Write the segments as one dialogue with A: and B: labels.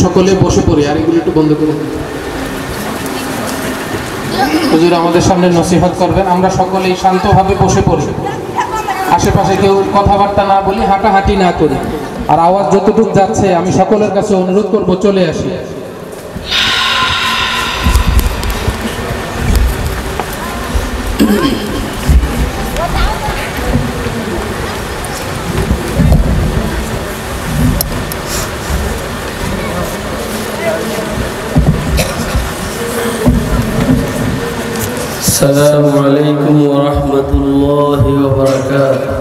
A: সকলে বসে পড়ি, আর এগুলো একটু বন্ধ করে দিন। হুজুর আমাদের সামনে নসিহত করবেন, আমরা সকলেই শান্তভাবে বসে পড়ি, আশেপাশে কেউ কথাবার্তা না বলি, হাঁটাহাঁটি না করি, আর আওয়াজ যতটুকু যাচ্ছে আমি সকলের কাছে অনুরোধ করব চলে আসি।
B: السلام عليكم ورحمة الله وبركاته.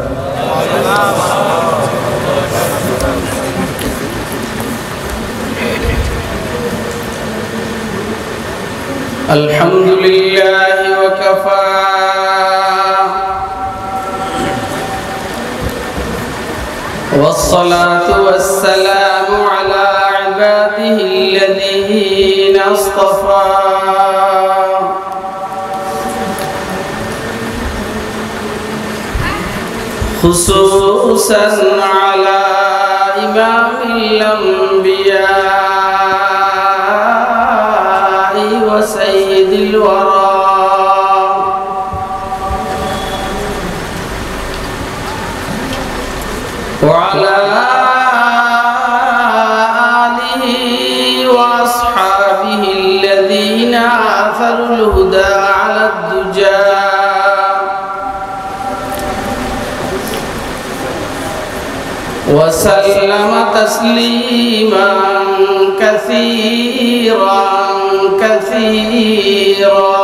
B: الحمد لله وكفى والصلاة والسلام على عباده الذين اصطفى خصوصا على إمام الأنبياء وسيد الورى وعلى آله وأصحابه الذين آثروا الهدى على الدجى وسلم تسليما كثيرا كثيرا.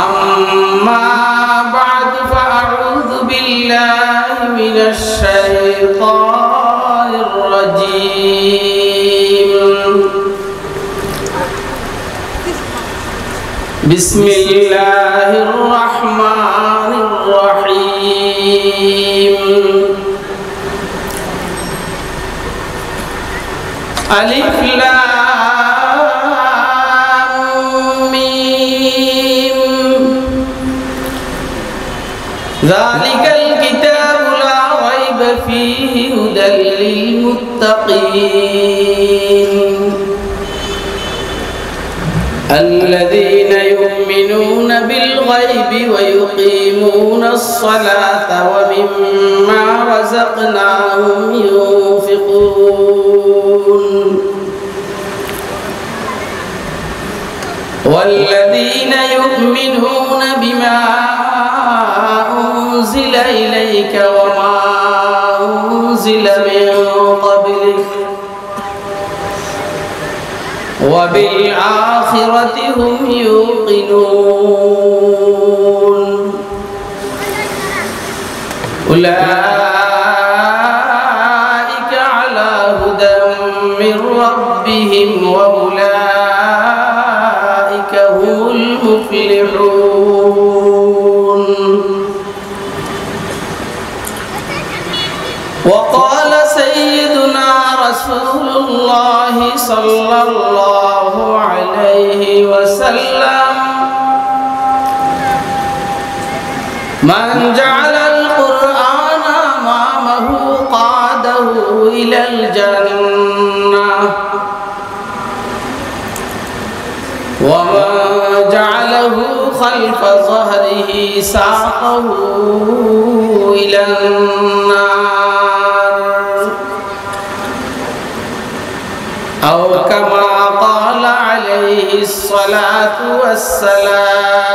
B: أما بعد فأعوذ بالله من الشيطان الرجيم. بسم الله الرحمن الرحيم. ألف لام ميم ذلك الكتاب لا ريب فيه هدى للمتقين الذين يؤمنون بالغيب ويقيمون الصلاة ومما رزقناهم ينفقون والذين يؤمنون بما أنزل إليك وما أنزل من قبلك وبالآخرة هم يوقنون أولئك على هدى من ربهم وأولئك هم المفلحون. وقال سيدنا رسول الله صلى الله عليه وسلم من جعل القرآن أمامه قاده إلى الجنة ومن جعله خلف ظهره ساقه إلى النار أو كما قال عليه الصلاة والسلام.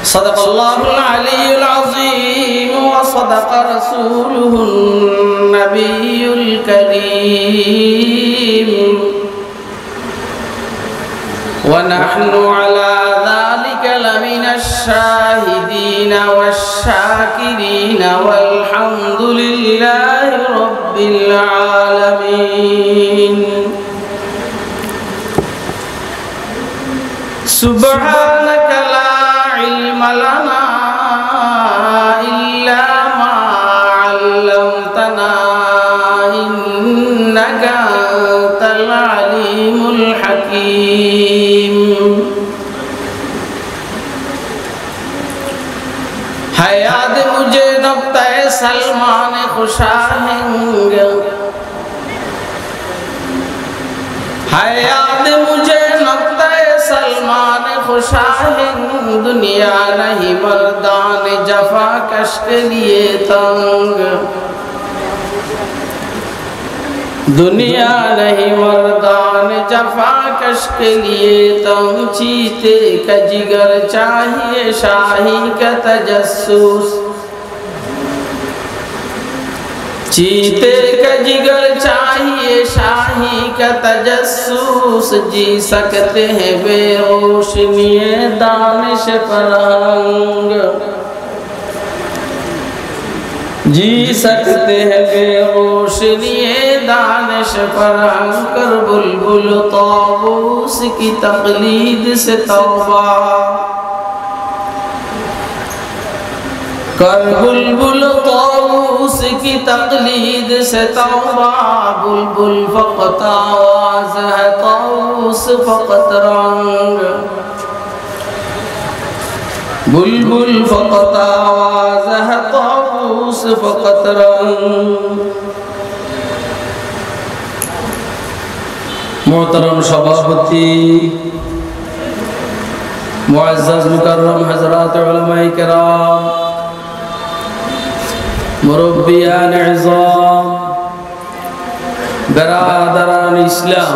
B: صدق الله العلي العظيم وصدق رسوله النبي الكريم ونحن على ذلك لمن الشاهدين والشاكرين والحمد لله رب العالمين. سبحانك لا علم لنا إلا ما علمتنا إنك أنت العليم الحكيم. खुशाहेंगे हाय याद मुझे नक्ते सलमान खुशाहेंग दुनिया नहीं मर्दान जफा कश के लिए तंग दुनिया नहीं मर्दान जफा कश के लिए तंग चीते का जिगर चाहिए शाही का तजस्सुस चीते का जिगर चाहिए शाही का तजस्सुस जी सकते हैं बेरोशनी दानिश फरंग जी सकते हैं बेरोशनी दानिश फरंग कर बुलबुल ताऊस की तकलीद से तौबा कर बुलबुल ताऊस की तकलीद से तौबा बुलबुल फकत आवाज है ताऊस फकत रंग बुलबुल फकत आवाज है ताऊस फकत रंग मोहतरम सभापति मुअज़्ज़ज़ मुकर्रम हज़रात उलमाए किराम मुरब्बियान इज़ाम बिरादरान इस्लाम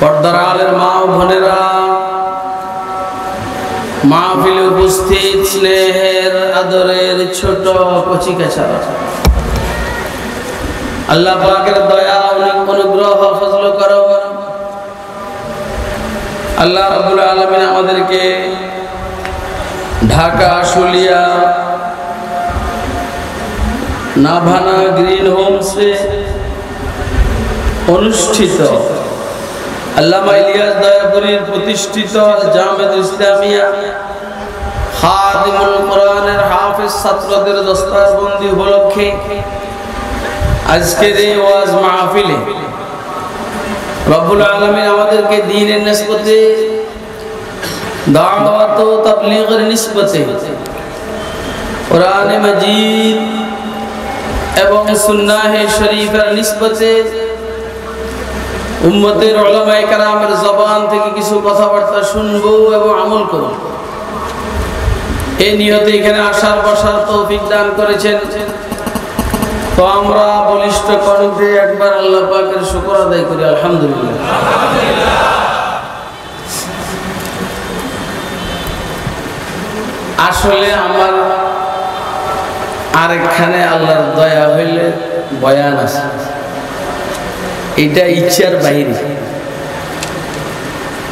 B: पर्दार आलेर मा ও বোনেরা মাহফিলে উপস্থিত স্নেহের আদরের ছোট কচিকাচারা আল্লাহ পাকের দয়া অনেক অনুগ্রহ ফজল করম আল্লাহ রাব্বুল আলামিন আমাদেরকে ঢাকা আশুলিয়া नाभाना ग्रीन होम से अनुष्ठित अल्लामा इलियास दयापुरीर प्रतिष्ठित জামিয়াত ইসলামিয়া খাদিমুল কোরআনের হাফেজ ছাত্রদের দস্তারবন্দি উপলক্ষে আজকের এই ওয়াজ মাহফিলে রব্বুল আলামিন আমাদেরকে দ্বীনের নিসবতে দাওয়াত ও তাবলীগের নিসবতে কোরআন মাজিদ এবং সুন্নাহ শরীফের নিসবতে উম্মতের উলামায়ে কেরামের জবান থেকে কিছু কথাবার্তা শুনবো এবং আমল করব এই নিয়তে এখানে আসার বসার তৌফিক দান করেছেন তো আমরা বলিষ্ঠ কণ্ঠে একবার আল্লাহ পাকের শুকর আদায় করি আলহামদুলিল্লাহ আসলে আমার আরেকখানে আল্লাহর দয়া হইলে বয়ান আছে এটা ইচ্ছার বাইরে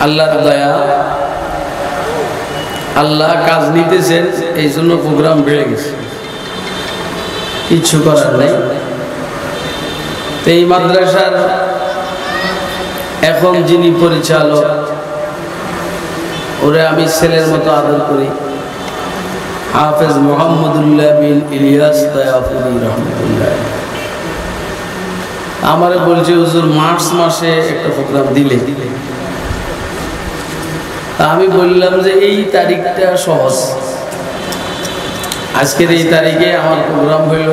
B: আল্লাহর দয়া আল্লাহ কাজ নিতেছেন এই জন্য প্রোগ্রাম বেড়ে গেছে কিছু করার নাই এই মাদ্রাসার এখন যিনি পরিচালক ওরে আমি ছেলের মতো আদর করি হাফেজ মোহাম্মদুল্লাহ বিন ইলিয়াস দয়াপুরি রহমতুল্লাহ আমারে বলছে হুজুর মার্চ মাসে একটা প্রোগ্রাম দিলে তা আমি বললাম যে এই তারিখটা সহজ আজকের এই তারিখে আমার প্রোগ্রাম হইল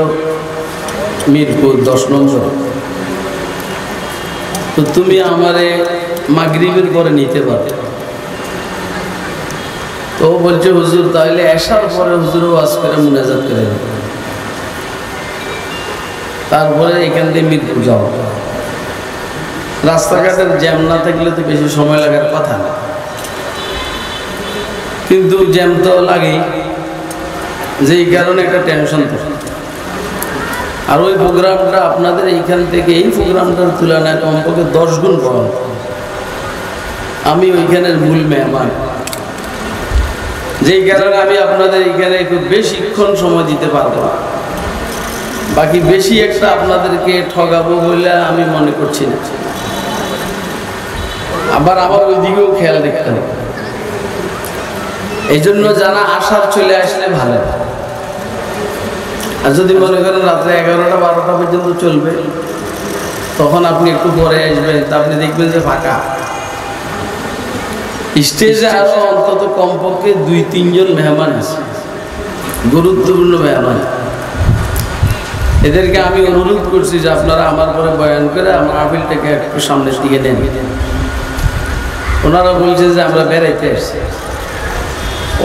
B: মিরপুর 10 নম্বর তো তুমি আমারে মাগরিবের পরে নিতে পারো তো বলছে হুজুর তাহলে এশার পরে হুজুর ওয়াজ করে মুনাজাত করে তারপরে এখান থেকে মিরপুর যাও রাস্তাঘাটের জ্যাম না থাকলে তো বেশি সময় লাগার কথা না কিন্তু জ্যাম তো লাগেই যেই কারণে একটা টেনশন থাকে আর ওই প্রোগ্রামটা আপনাদের এইখান থেকে এই প্রোগ্রামটার তুলনায় কমপক্ষে 10 গুণ বড় আমি ওইখানের মূল মেহমান যেই কারণে আমি আপনাদের এখানে একটু বেশিক্ষণ সময় দিতে পারবো বাকি বেশি একটা আপনাদেরকে ঠগাবো বলে আমি মনে করছি না আবার আমার ওইদিকেও খেয়াল রাখতে হবে এই জন্য যারা আসার চলে আসলে ভালো আর যদি মনে করেন রাত্রে 11টা 12টা পর্যন্ত চলবে তখন আপনি একটু পরে আসবেন তা আপনি দেখবেন যে ফাঁকা স্টেজে আরো অন্তত কমপক্ষে 2-3 জন মেহমান আছে গুরুত্বপূর্ণ মেহমান এদেরকে আমি অনুরোধ করছি যে আপনারা আমার পরে বয়ান করে আমার মাহফিলটাকে একটু সামনের দিকে নেন। ওনারা বলছে যে আমরা বেড়াইতে আসছি,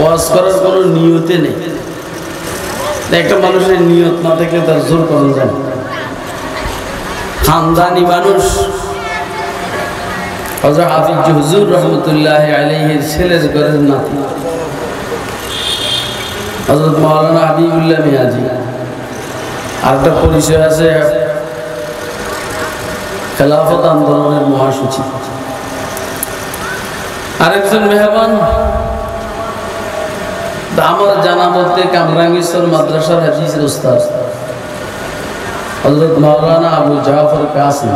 B: ওয়াজ করার কোনো নিয়তে নেই। একটা মানুষের নিয়ত না থাকলে তার জোর করা যায় না। খানদানি মানুষ, হযরত হাফিজ হুজুর রহমতুল্লাহ আলাইহির ছেলের ঘরের নাতি হযরত মাওলানা হাবিবুল্লাহ মিয়াজি। আর একটা পরিচয় আছে খেলাফত আন্দোলনের মহাসচিব। আরেকজন মেহমান আমার জানা মতে কামরাঙ্গীরচর মাদ্রাসার হাদিসের উস্তাদ হযরত মাওলানা আবু জাফর কাসিম।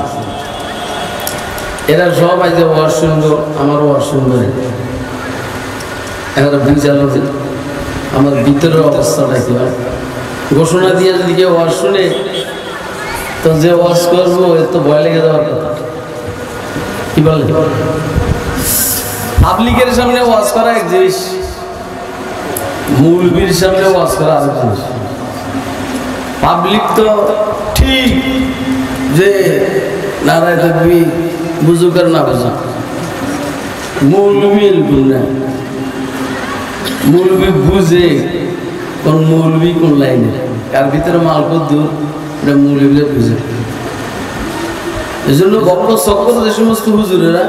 B: এরা সব আজ ওয়াজ শুনবো, আমার ওয়াজ শুনবে। এরা বুঝালো আমার ভিতরের অবস্থাটা কি হয়। ঘোষণা দিয়ে যদি কেউ ওয়াজ শুনে তো যে ওয়াজ করবো এর তো ভয় লেগে যাওয়ার কথা। কি বলে, পাবলিকের সামনে ওয়াজ করা এক জিনিস, মৌলবীর সামনে ওয়াজ করা আরেক জিনিস। পাবলিক তো ঠিক যে নারায় থাকবি বুঝুক আর না বুঝুক, মৌলবী এরকম না। মৌলবী বুঝে কোন মৌলবী কোন লাইনে, কার ভিতরে মাল কত দূর এটা মৌলবীরা বুঝে। এই জন্য বক্র চক্র যে সমস্ত হুজুরেরা,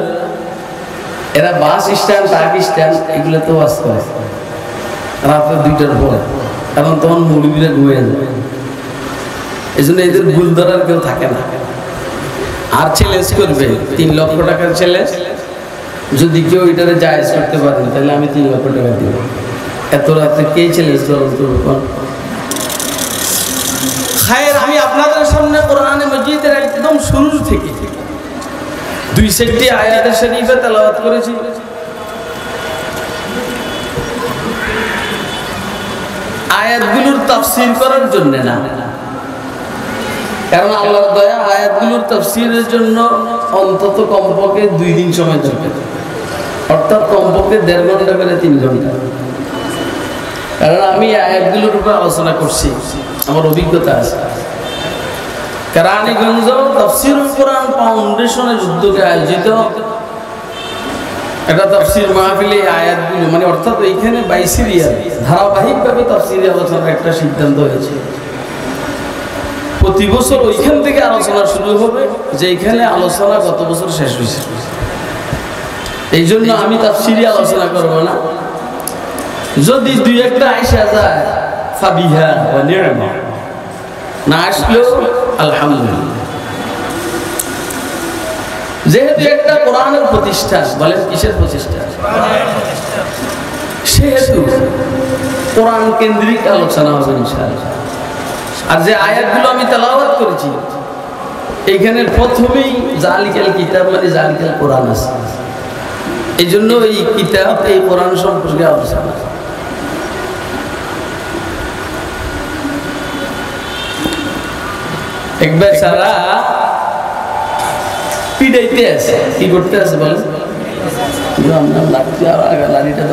B: এরা বাস স্ট্যান্ড, ট্রাক স্ট্যান্ড এগুলো তো ওয়াজ করে রাত্রে 2টার পরে, কারণ তখন মৌলবীরা ঘুমিয়ে যায়। এই জন্য এদের ভুল ধরার কেউ থাকে না। আর চ্যালেঞ্জ করবে 3 লক্ষ টাকার চ্যালেঞ্জ, যদি কেউ এটারে জায়েজ করতে পারেন তাহলে আমি 3 লক্ষ টাকা দিব। এত রাতে কে চ্যালেঞ্জ করবে? খায়ের, আমি আপনাদের সামনে কোরআনে মাজিদের একদম শুরু থেকে 2 আয়াতে শরীফে তেলাওয়াত করেছি। আয়াতগুলোর তাফসীর করার জন্য না, কারণ আল্লাহর দয়া আয়াতগুলোর তাফসীরের জন্য অন্তত কমপক্ষে 2 দিন সময় দরকার, অর্থাৎ কমপক্ষে 1.5 ঘন্টা করে 3 ঘন্টা। কারণ আমি আয়াতগুলোর উপর আলোচনা করছি, আমার অভিজ্ঞতা আছে। কেরানীগঞ্জ তাফসীরুল কোরআন ফাউন্ডেশনের উদ্যোগে আয়োজিত একটা তাফসীর মাহফিলে আয়াতগুলো, মানে অর্থাৎ এইখানে বাইসিরিয়াল ধারাবাহিকভাবে তাফসীরে আলোচনার একটা সিদ্ধান্ত হয়েছে। প্রতি বছর ওইখান থেকে আলোচনা শুরু হবে, যে এইখানে আলোচনা গত বছর শেষ হয়েছে। এই জন্য আমি তাফসীরে আলোচনা করব না। যদি 2-1টা আইসা যায় ফাবিহা ওয়া নি'মা, না আসলেও আলহামদুলিল্লাহ। যেহেতু একটা কোরআনের প্রতিষ্ঠা, বলেন কিসের প্রতিষ্ঠা, সেহেতু কোরআন কেন্দ্রিক আলোচনা হবে ইনশাআল্লাহ। আর যে আয়াতগুলো আমি তেলাওয়াত করেছি এইখানে প্রথমেই জালিকাল কিতাব মানে জালিকাল কোরআন আছে। এই জন্য এই কিতাব, এই কোরআন সম্পর্কে আলোচনা। একবার সারা পিড়াইতে আছে, কি করতে আছে বলেন, লাঠিটা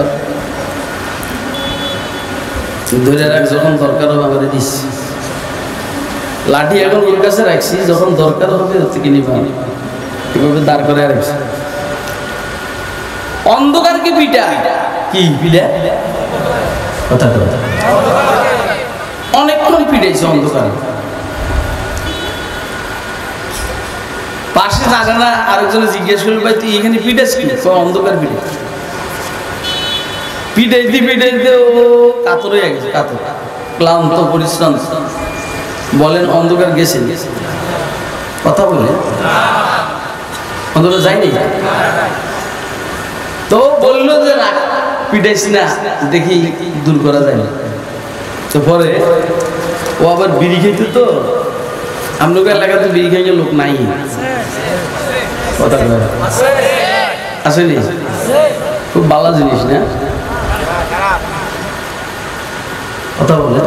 B: ধরে রাখ, যখন দরকার হবে আমাদের দিচ্ছি। লাঠি এখন ওর কাছে রাখছি, যখন দরকার হবে হচ্ছে কিনি পাবি, এভাবে দাঁড় করে রাখছি। অন্ধকারকে পিটা, কি পিটা কথা কথা অনেকক্ষণ পিটাইছে অন্ধকার। পাশে জানে না, আরেকজনে জিজ্ঞেস করল ভাই তুই এখানে পিটাস কি? অন্ধকার পিটে পিটাইতে পিটাইতে ও কাতর হয়ে গেছে, কাতর, ক্লান্ত, পরিশ্রান্ত। বলেন অন্ধকার গেছে? কথা বলে অন্ধকার যায়নি। তো বললো যে না পিটাইস না, দেখি দূর করা যায় না। তো পরে ও আবার বিড়ি খেতে, তো আমলোক এলাকাতে বিড়ি খাইয়ে লোক নাই, কথা আসেনি। খুব ভালো জিনিস না, কথা বলে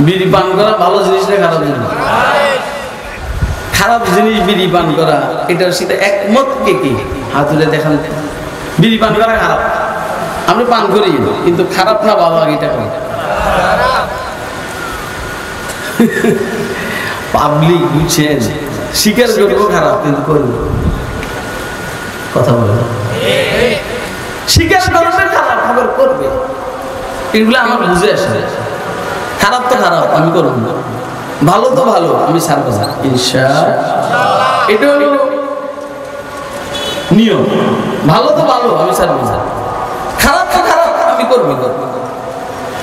B: বিড়ি পান করা ভালো জিনিস না খারাপ জিনিস? খারাপ জিনিস বিড়ি পান করা, এটার সাথে একমত কে কে? হাত তুলে দেখান। বিড়ি পান করা খারাপ, আমরা পান করি, কিন্তু খারাপ না ভালো, এটা করি। পাবলিক বুঝছেন, স্বীকার করবো খারাপ কিন্তু করবো, কথা বলে স্বীকার করবে খারাপ খবর করবে, এগুলো আমার বুঝে আসে। খারাপ তো খারাপ আমি করবো না, ভালো তো ভালো আমি ছাড়বো না ইনশাআল্লাহ। এটা হলো নিয়ম, ভালো তো ভালো আমি ছাড়বো না, খারাপ তো খারাপ আমি করবো,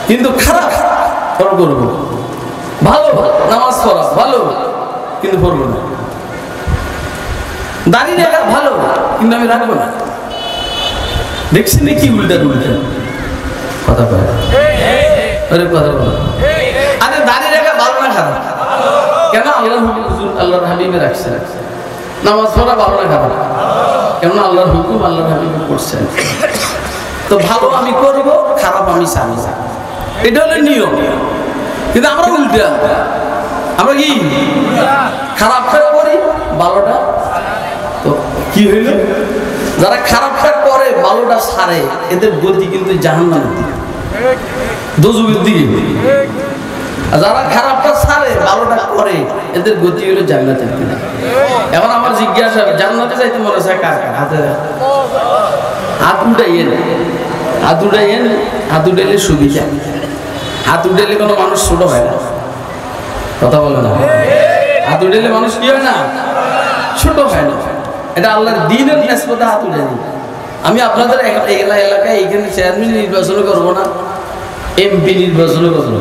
B: কিন্তু খারাপ করবো, ভালো নামাজ পড়া ভালো কিন্তু পড়বো না, দাঁড়িয়ে রাখা ভালো কিন্তু আমি রাখবো না। দেখছি নাকি উল্টা উল্টা কথা বলে, কথা বলে। আরে দাঁড়িয়ে রাখা ভালো না খারাপ? কেন? আল্লাহর হুকুম আল্লাহর হাবিবে রাখছে, নামাজ পড়া ভালো না খারাপ? কেন? আল্লাহর হুকুম আল্লাহর হাবিবে করছেন। তো ভালো আমি করব, খারাপ আমি চাই, এটা হলো নিয়ম। কিন্তু আমরা উল্টা, আমরা কি খারাপটা করি ভালোটা, তো কি হইল? যারা খারাপটা করে ভালোটা ছাড়ে এদের গতি কিন্তু জাহান্নামের দিকে, দোজখের দিকে। আর যারা খারাপটা ছাড়ে ভালোটা করে এদের গতি হলো জান্নাতের দিকে। এখন আমার জিজ্ঞাসা, জান্নাতে যাইতে মনে হয় কার কার? হাতে হাত উঠাইয়েন, হাত উঠাইয়েন। হাত উঠাইলে সুবিধা, হাত উঠাইলে কোনো মানুষ ছোট হয় না, কথা বলে না। হাত উঠাইলে মানুষ কি হয় না? ছোট হয় না। এটা আল্লাহর দ্বীনের নিসবতে হাত উঠে দিই। আমি আপনাদের এলাকায় এইখানে চেয়ারম্যান নির্বাচন করবো না, এমপি নির্বাচন করবো,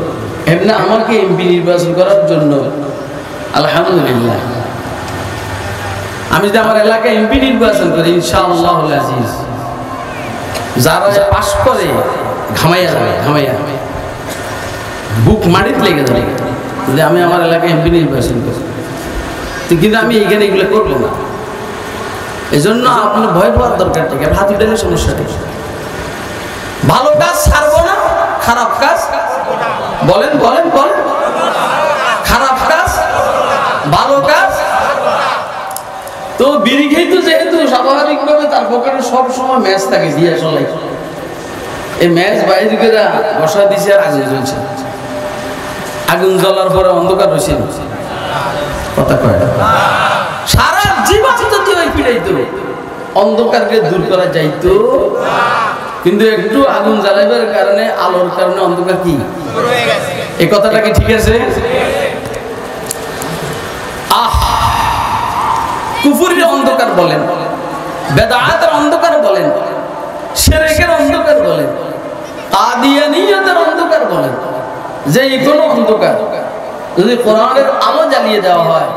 B: এমনি আমাকে এমপি নির্বাচন করার জন্য আলহামদুলিল্লাহ আমি যদি আমার এলাকায় এমপি নির্বাচন করি ইনশাআল্লাহ আজিজ, যারা পাস করে ঘামাইয়া যাবে, ঘামাইয়া বুক মাটিতে লেগে যাবে যদি আমি আমার এলাকায় এমপি নির্বাচন করি। কিন্তু আমি এইখানে এগুলো করবো না। এই জন্য আপনার ভয় পাওয়ার দরকার থেকে হাত উঠালে সমস্যা নেই। ভালো কাজ ছাড়বো না, খারাপ কাজ বলেন বলেন বলেন, খারাপ কাজ ভালো কাজ। তো বিড়ি খেয়ে যেহেতু স্বাভাবিকভাবে তার পকেটে সবসময় ম্যাচ থাকে দিয়ে চলে, এই ম্যাচ বাইরে করে বসা দিছে আর আগুন জ্বলছে, আগুন জ্বলার পরে অন্ধকার হয়েছে, কথা কয় সারা জীবন যদি ওই পিড়াইতো অন্ধকারকে দূর করা যাইতো, কিন্তু একটু আগুন জ্বালাইবার কারণে আলোর কারণে অন্ধকার কি এই কথাটা কি ঠিক আছে? কুফুরের অন্ধকার বলেন, বেদাতের অন্ধকার বলেন, শিরকের অন্ধকার বলেন, কাদিয়ানিয়তের অন্ধকার বলেন, যে কোনো অন্ধকার যদি কোরআনের আলো জ্বালিয়ে দেওয়া হয়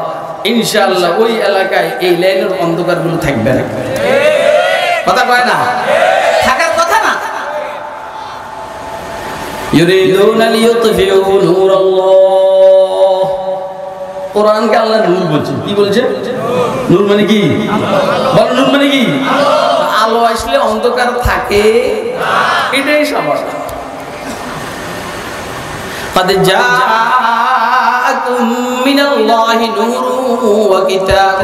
B: ইনশাআল্লাহ ওই এলাকায় এই লাইনের অন্ধকারগুলো থাকবে না। কথা কয় না? থাকার কথা না। ইউরিদুনা লিইউতফিউ নূরাল্লাহ, কোরআনকে আল্লাহ নূর বলছে। কি বলছে? নূর মানে কি? বল নূর মানে কি? আলো আসলে অন্ধকার থাকে, এটাই স্বাভাবিক। قد جاءكم من الله نور وكتاب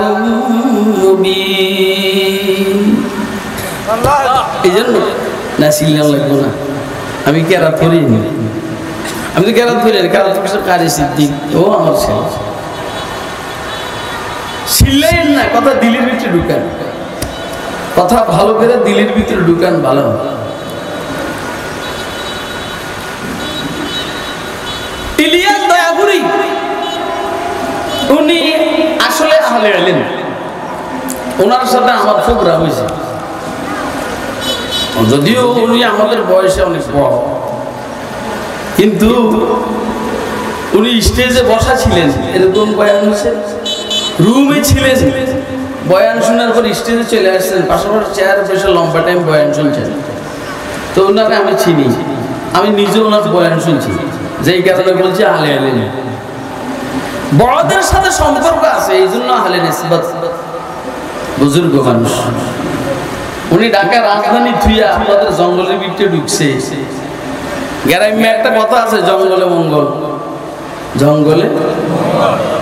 B: مبين। এইজন্য নাসিল লাগবে না, আমি কেরাত করি, আমি তো কেরাত করি, কেরাত কিছু কারি সিদ্দিক ও আমার ছেলে ছিলেন না। কথা দিলের ভিতরে ঢুকান, কথা ভালো করে দিলের ভিতরে ঢুকান, ভালো। ইলিয়াস দয়াপুরি উনি আসলে আহলে ইলম, ওনার সাথে আমার প্রোগ্রাম হয়েছে, যদিও উনি আমাদের বয়সে অনেক বড়, কিন্তু উনি স্টেজে বসা ছিলেন, এরকম বয়ান হয়েছে, রুমে ছিলেন, বয়ান শোনার পর স্টেজে চলে আসছেন, পাশাপাশি চেয়ারে বসে লম্বা টাইম বয়ান শুনছেন। তো ওনাকে আমি চিনি, আমি নিজে ওনার বয়ান শুনছি, যেই কারণে বলছি আহলে ইলম। বড়দের সাথে সম্পর্ক আছে, এই জন্য আহলে নিসবত, বুজুর্গ মানুষ। উনি ঢাকা রাজধানী থুইয়া আমাদের জঙ্গলের ভিতরে ঢুকছে। গ্রামে একটা কথা আছে, জঙ্গলে মঙ্গল, জঙ্গলে।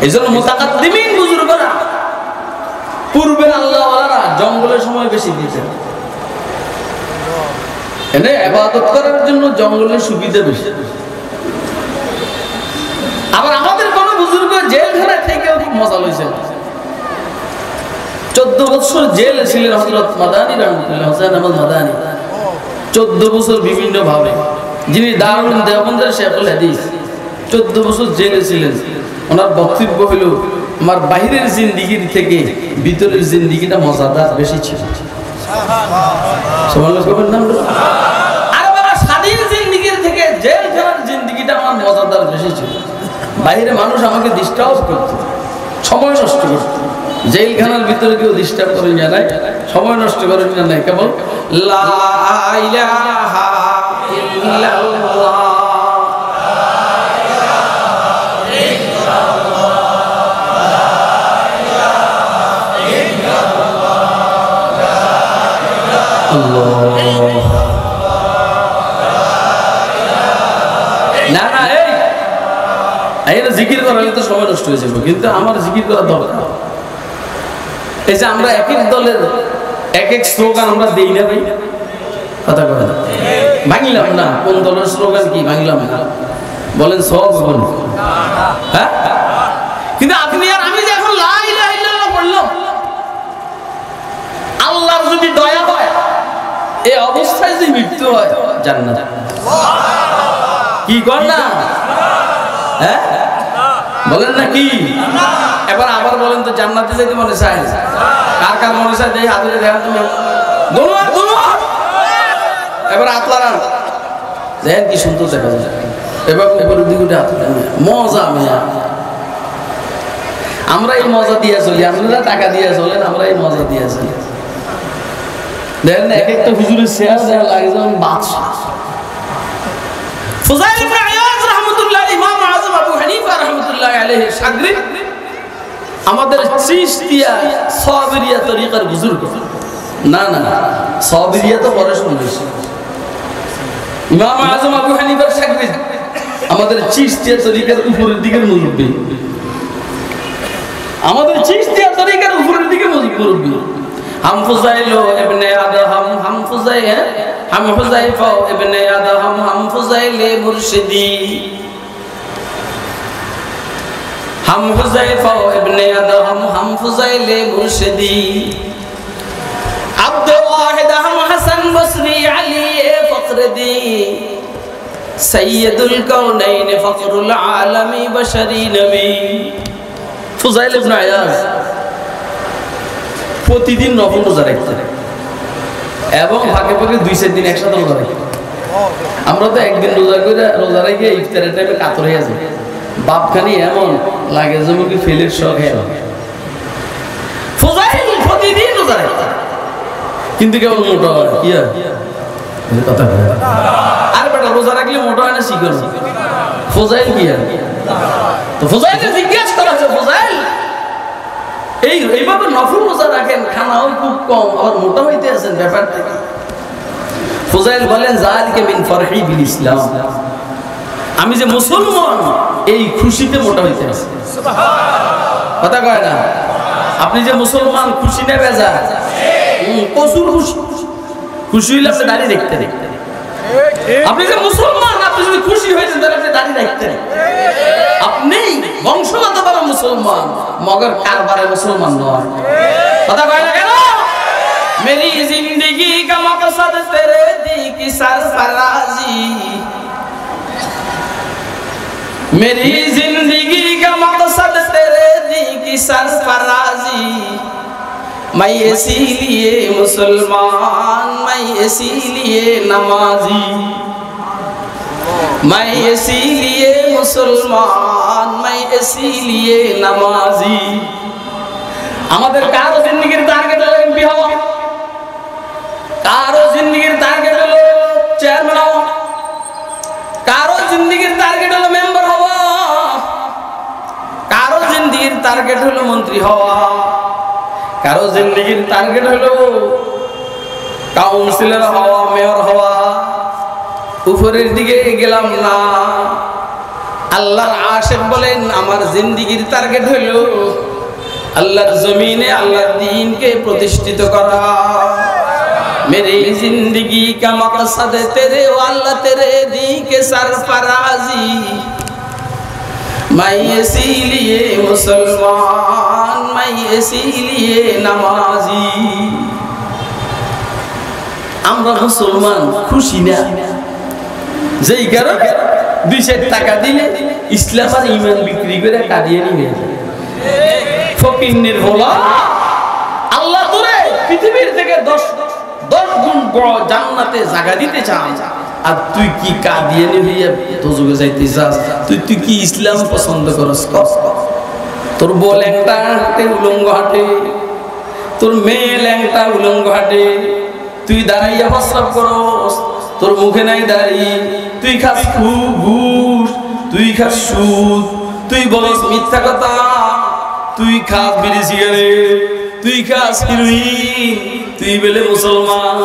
B: এই জন্য মুতাকাদ্দিমিন বুজুর্গরা, পূর্বের আল্লাহওয়ালারা জঙ্গলের সময় বেশি দিয়েছেন, এনে ইবাদত করার জন্য জঙ্গলের সুবিধা বেশি। আবার আমাদের কোন হয়েছেন। 14 বছর জেলে ছিলেন হযরত মাদানী রাহমাতুল্লাহ, হোসেন আহমদ মাদানী। 14 বছর বিভিন্ন ভাবে, যিনি দারুল দেওবন্দের শেখুল হাদিস, 14 বছর জেলে ছিলেন। ওনার বক্তব্য হলো, আমার বাহিরের জিন্দেগির থেকে ভিতরের জিন্দেগিটা মজাদার বেশি ছিল। আর বাবা, স্বাধীন জিন্দেগির থেকে জেলখানার জিন্দেগিটা আমার মজাদার বেশি ছিল। বাইরে মানুষ আমাকে ডিস্টার্ব করত, সময় নষ্ট করত। জেলখানার ভিতরে কেউ ডিস্টার্ব করেন না, নাই সময় নষ্ট করেন না, নাই কেবল লা ইলাহা ইল্লাল্লাহ। না না, এই জিকির করালে তো সময় নষ্ট হয়ে যাবে, কিন্তু আমার জিকির করা দরকার। এই যে আমরা এক এক দলের এক এক স্লোগান আমরা দেই না ভাই, কথা কথা ভাঙিলাম না, কোন দলের স্লোগান কি ভাঙিলাম না, বলেন সব বলুন। হ্যাঁ, কিন্তু আপনি আর আমি যে এখন লা ইলাহা ইল্লাল্লাহ বললাম, আল্লাহর যদি দয়া হয় এই অবস্থায় যে মৃত্যু হয় জান্নাত। কি কর না, হ্যাঁ বলেন না কি? এবার আবার বলেন তো, জান্নাতে যেতে মনে চায়? কার কার মনে চায়? দেই হাতে দেখান তুমি। এবার আতলারান দেখেন কি সুন্দর দেখা যায়। এবার উপরের দিকে হাত মজা মেয়া। আমরা এই মজা দিয়ে চলি, আপনারা টাকা দিয়ে চলেন, আমরা এই মজা দিয়ে চলি। দেখেন এক একটা হুজুরের শেয়ার দেওয়া লাগে যেমন বাদশা। ফুজাইল ইবনে আয়াজ রাহমাতুল্লাহ, ইমাম আযম আবু হানিফা রাহমাতুল্লাহ আলাইহি শাগরিদ, আমাদের চিশতিয়া সাবরিয়া তরিকার বুজুর্গ। না না, সাবরিয়া তো পরে শুনছি। ইমাম আযম আবু হানিফার শাগরিদ, আমাদের চিশতিয়া তরিকার উপরের দিকের মুরব্বি, আমাদের চিশতিয়া তরিকার উপরের দিকে মুরব্বি। हम फुज़ैल इब्ने अदहम, हम हुज़ैफा इब्ने अदहम, हम फुज़ैल मुर्शिदी, हम हुज़ैफा इब्ने अदहम, हम फुज़ैल मुर्शिदी, अब्द वाहिद हम हसन बसरी अली फ़ख्रुद्दी, सय्यदुल कौनैन फ़ख्रुल आलमी बशरी नबी। फुज़ैल इब्ने अयाज़ প্রতিদিন নফল রোজা রাখতেন এবং ফাঁকে ফাঁকে 2-4 দিন একসাথে রোজা রাখতেন। আমরা তো একদিন রোজা রেখে ইফতারের টাইমে কাতর হয়ে যাই, বাপখানি এমন লাগে যেমন কি ফেলের শখ হয়ে গেল। ফুজাইল প্রতিদিন রোজা রাখতেন, কিন্তু কেবল মোটা হয় কি আর কথা বলে। আর বেটা রোজা রাখলে মোটা হয় না শিখল। ফুজাইল কি আর, তো ফুজাইলকে জিজ্ঞাসা করা হচ্ছে, ফুজাইল এইভাবে নফল রোজা রাখেন, খানাও খুব কম, আবার মোটা হইতে আছেন, ব্যাপারটা কি? ফুজাইল বলেন, যালিকা মিন ফরহি বিল ইসলাম, আমি যে মুসলমান এই খুশিতে মোটা হইতে আছি। সুবহানাল্লাহ, কথা কয় না? আপনি যে মুসলমান খুশি না বেজা? প্রচুর খুশি। খুশি হইলে আপনি দাড়ি দেখতে দেখতে, আপনি যে মুসলমান, আপনি যদি খুশি হইতেন তাহলে আপনি দাড়ি দেখতেন। আপনি বংশগতভাবে মুসলমান, মগর কারবারে মুসলমান নয়। কথা কয় না কেন? মেরি জিন্দেগি কা মকসদ তেরে दी की सरफराजी, मेरी जिंदगी का मकसद तेरे दी की सरफराजी, मैं इसीलिए मुसलमान, मैं इसीलिए नमाजी, मैं इसीलिए मुसलमान, मैं इसीलिए नमाजी। আমাদের কারো জিন্দেগির টার্গেট হলো এমপি হওয়া, কারো জিন্দেগির টার্গেট হলো চেয়ারম্যান হওয়া, কারো জিন্দেগির টার্গেট হলো মেম্বার হওয়া, কারো জিন্দেগির টার্গেট হলো মন্ত্রী হওয়া, কারো জিন্দেগির টার্গেট হলো কাউন্সিলর হওয়া, মেয়র হওয়া। উপরের দিকে গেলাম না। আল্লাহর আশিক বলেন, আমার জিন্দেগির টার্গেট হলো আল্লাহর জমিনে আল্লাহর দ্বীনকে প্রতিষ্ঠিত করা। मेरी जिंदगी का मकसद तेरे वाला तेरे दी के सरफराजी, मैं इसीलिए मुसलमान, मैं इसीलिए नमाजी। আমরা মুসলমান খুশি না, যেই কারণে 2 টাকা দিলে ইসলাম আর ঈমান বিক্রি করে কাদিয়ানি হয়ে যায়। ফকিন্নের বলা আল্লাহ তোরে পৃথিবীর থেকে 10 গুণ বড় জান্নাতে জায়গা দিতে চান, আর তুই কি কাদিয়ানি হইয়া দোজখে যাইতে চাস? তুই কি ইসলাম পছন্দ করস? তোর বউ ল্যাংটা হাঁটে উলঙ্গ হাঁটে, তোর মেয়ে ল্যাংটা উলঙ্গ হাঁটে, তুই দাঁড়াইয়া প্রস্রাব করস, তোর মুখে নাই দাড়ি, তুই খাস ঘুষ, তুই খাস সুদ, তুই বলস মিথ্যা কথা, তুই খাস বিড়ি সিগারেট, তুই খাস হিরোইন, তুই বলে মুসলমান।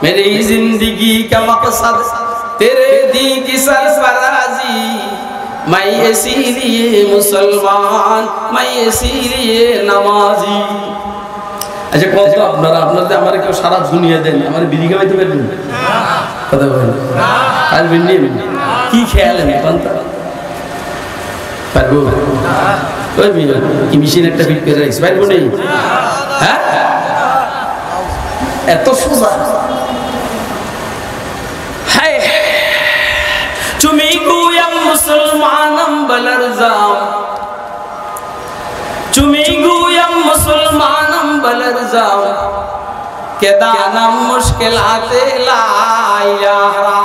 B: मेरी जिंदगी का मकसद तेरे दी की सरफराजी, मैं इसीलिए मुसलमान, मैं इसीलिए नमाजी। আচ্ছা কত আপনারা আপনাদের আমার কেউ সারা দুনিয়া দেন, আমার বিড়ি খাওয়াইতে পারবেন কথা বলেন পারবেন নি? কি খেয়াল পারবো? ওই কি মেশিন একটা ফিট করে রাখছি, পারবো নেই? হ্যাঁ এত সোজা। তুমি গুয়াম মুসলমানম বলরজাম, তুমি গুয়াম মুসলমানম বলরজাম, কে দানম মুশকিলাতে লা ইলাহা,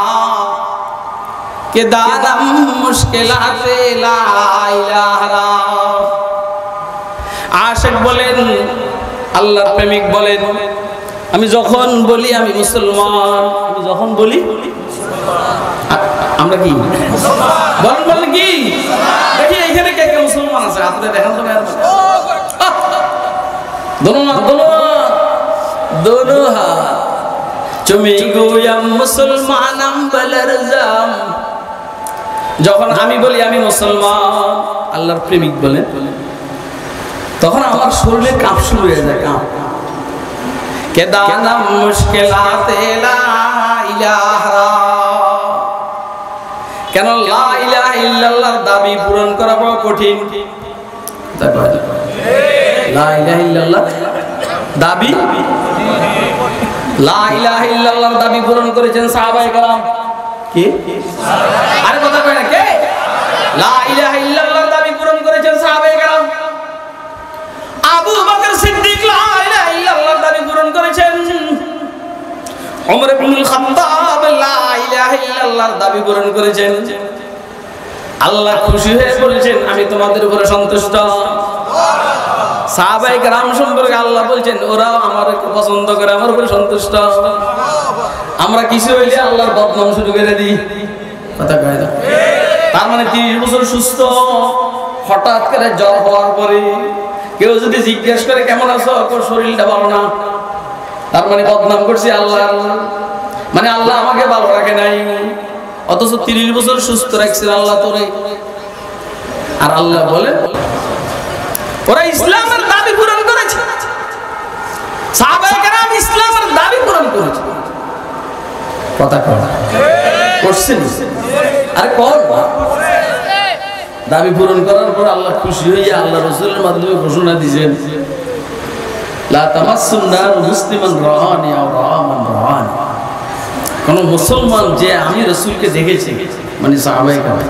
B: কে দানম মুশকিলাতে লা ইলাহা। আশিক বলেন, আল্লাহর প্রেমিক বলেন, আমি যখন বলি আমি মুসলমান, আমি যখন বলি আমরা কি বলেন বলেন কি? দেখি এখানে কে কে মুসলমান আছে, হাতে দেখান তো। दोनों हाथ তুমি গোয়াম মুসলমানম বলরজাম, যখন আমি বলি আমি মুসলমান, আল্লাহর প্রেমিক বলেন, তখন আমার শরীরে কাঁপ শুরু হয়ে যায়। কাঁপ কে দানম মুশকিলাতে লা ইলাহা, কেন লা ইলাহা ইল্লাল্লাহর দাবি পূরণ করা বড় কঠিন। লা ইলাহা ইল্লাল্লাহ দাবি, লা ইলাহা ইল্লাল্লাহর দাবি পূরণ করেছেন সাহাবায়ে কেরাম। কি আরে কথা কয় না কে? লা ইলাহা ইল্লাল্লাহর দাবি পূরণ করেছেন সাহাবায়ে কেরাম। আবু বকর সিদ্দিক লা ইলাহা ইল্লাল্লাহর দাবি পূরণ করেছেন। ওমর ইবনুল খাত্তাব লা ইলাহা ইল্লাল্লাহর দাবি পূরণ করেছেন। আল্লাহ খুশি হয়ে বলেছেন আমি তোমাদের উপরে সন্তুষ্ট। সাহাবায়ে কেরাম সম্পর্কে আল্লাহ বলছেন ওরাও আমাকে পছন্দ করে, আমার উপরে সন্তুষ্ট। আমরা কিছু হইলে আল্লাহর বদনাম শুরু করে দিই, কথা কয় না? তার মানে 30 বছর সুস্থ, হঠাৎ করে জ্বর হওয়ার পরে কেউ যদি জিজ্ঞেস করে কেমন আছো, তোর শরীরটা ভালো না, তার মানে বদনাম করছি আল্লাহ, মানে আল্লাহ আমাকে ভালো রাখে নাই। অথচ 30 বছর সুস্থ রাখছেন আল্লাহ তোরে। আর আল্লাহ বলে ওরা ইসলামের দাবি পূরণ করেছে, সাহাবায়ে কেরাম ইসলামের দাবি পূরণ করেছে। কথা করছেন? আরে কর দাবি পূরণ করার পর আল্লাহ খুশি হইয়া আল্লাহ রাসূলের মাধ্যমে ঘোষণা দিয়েছেন লা তামাসসুন নার মুসলিমান রাআনি আও রাআমান রাআনি, কোন মুসলমান যে আমি রাসূলকে দেখেছে মানে সাহাবায়ে কেরাম,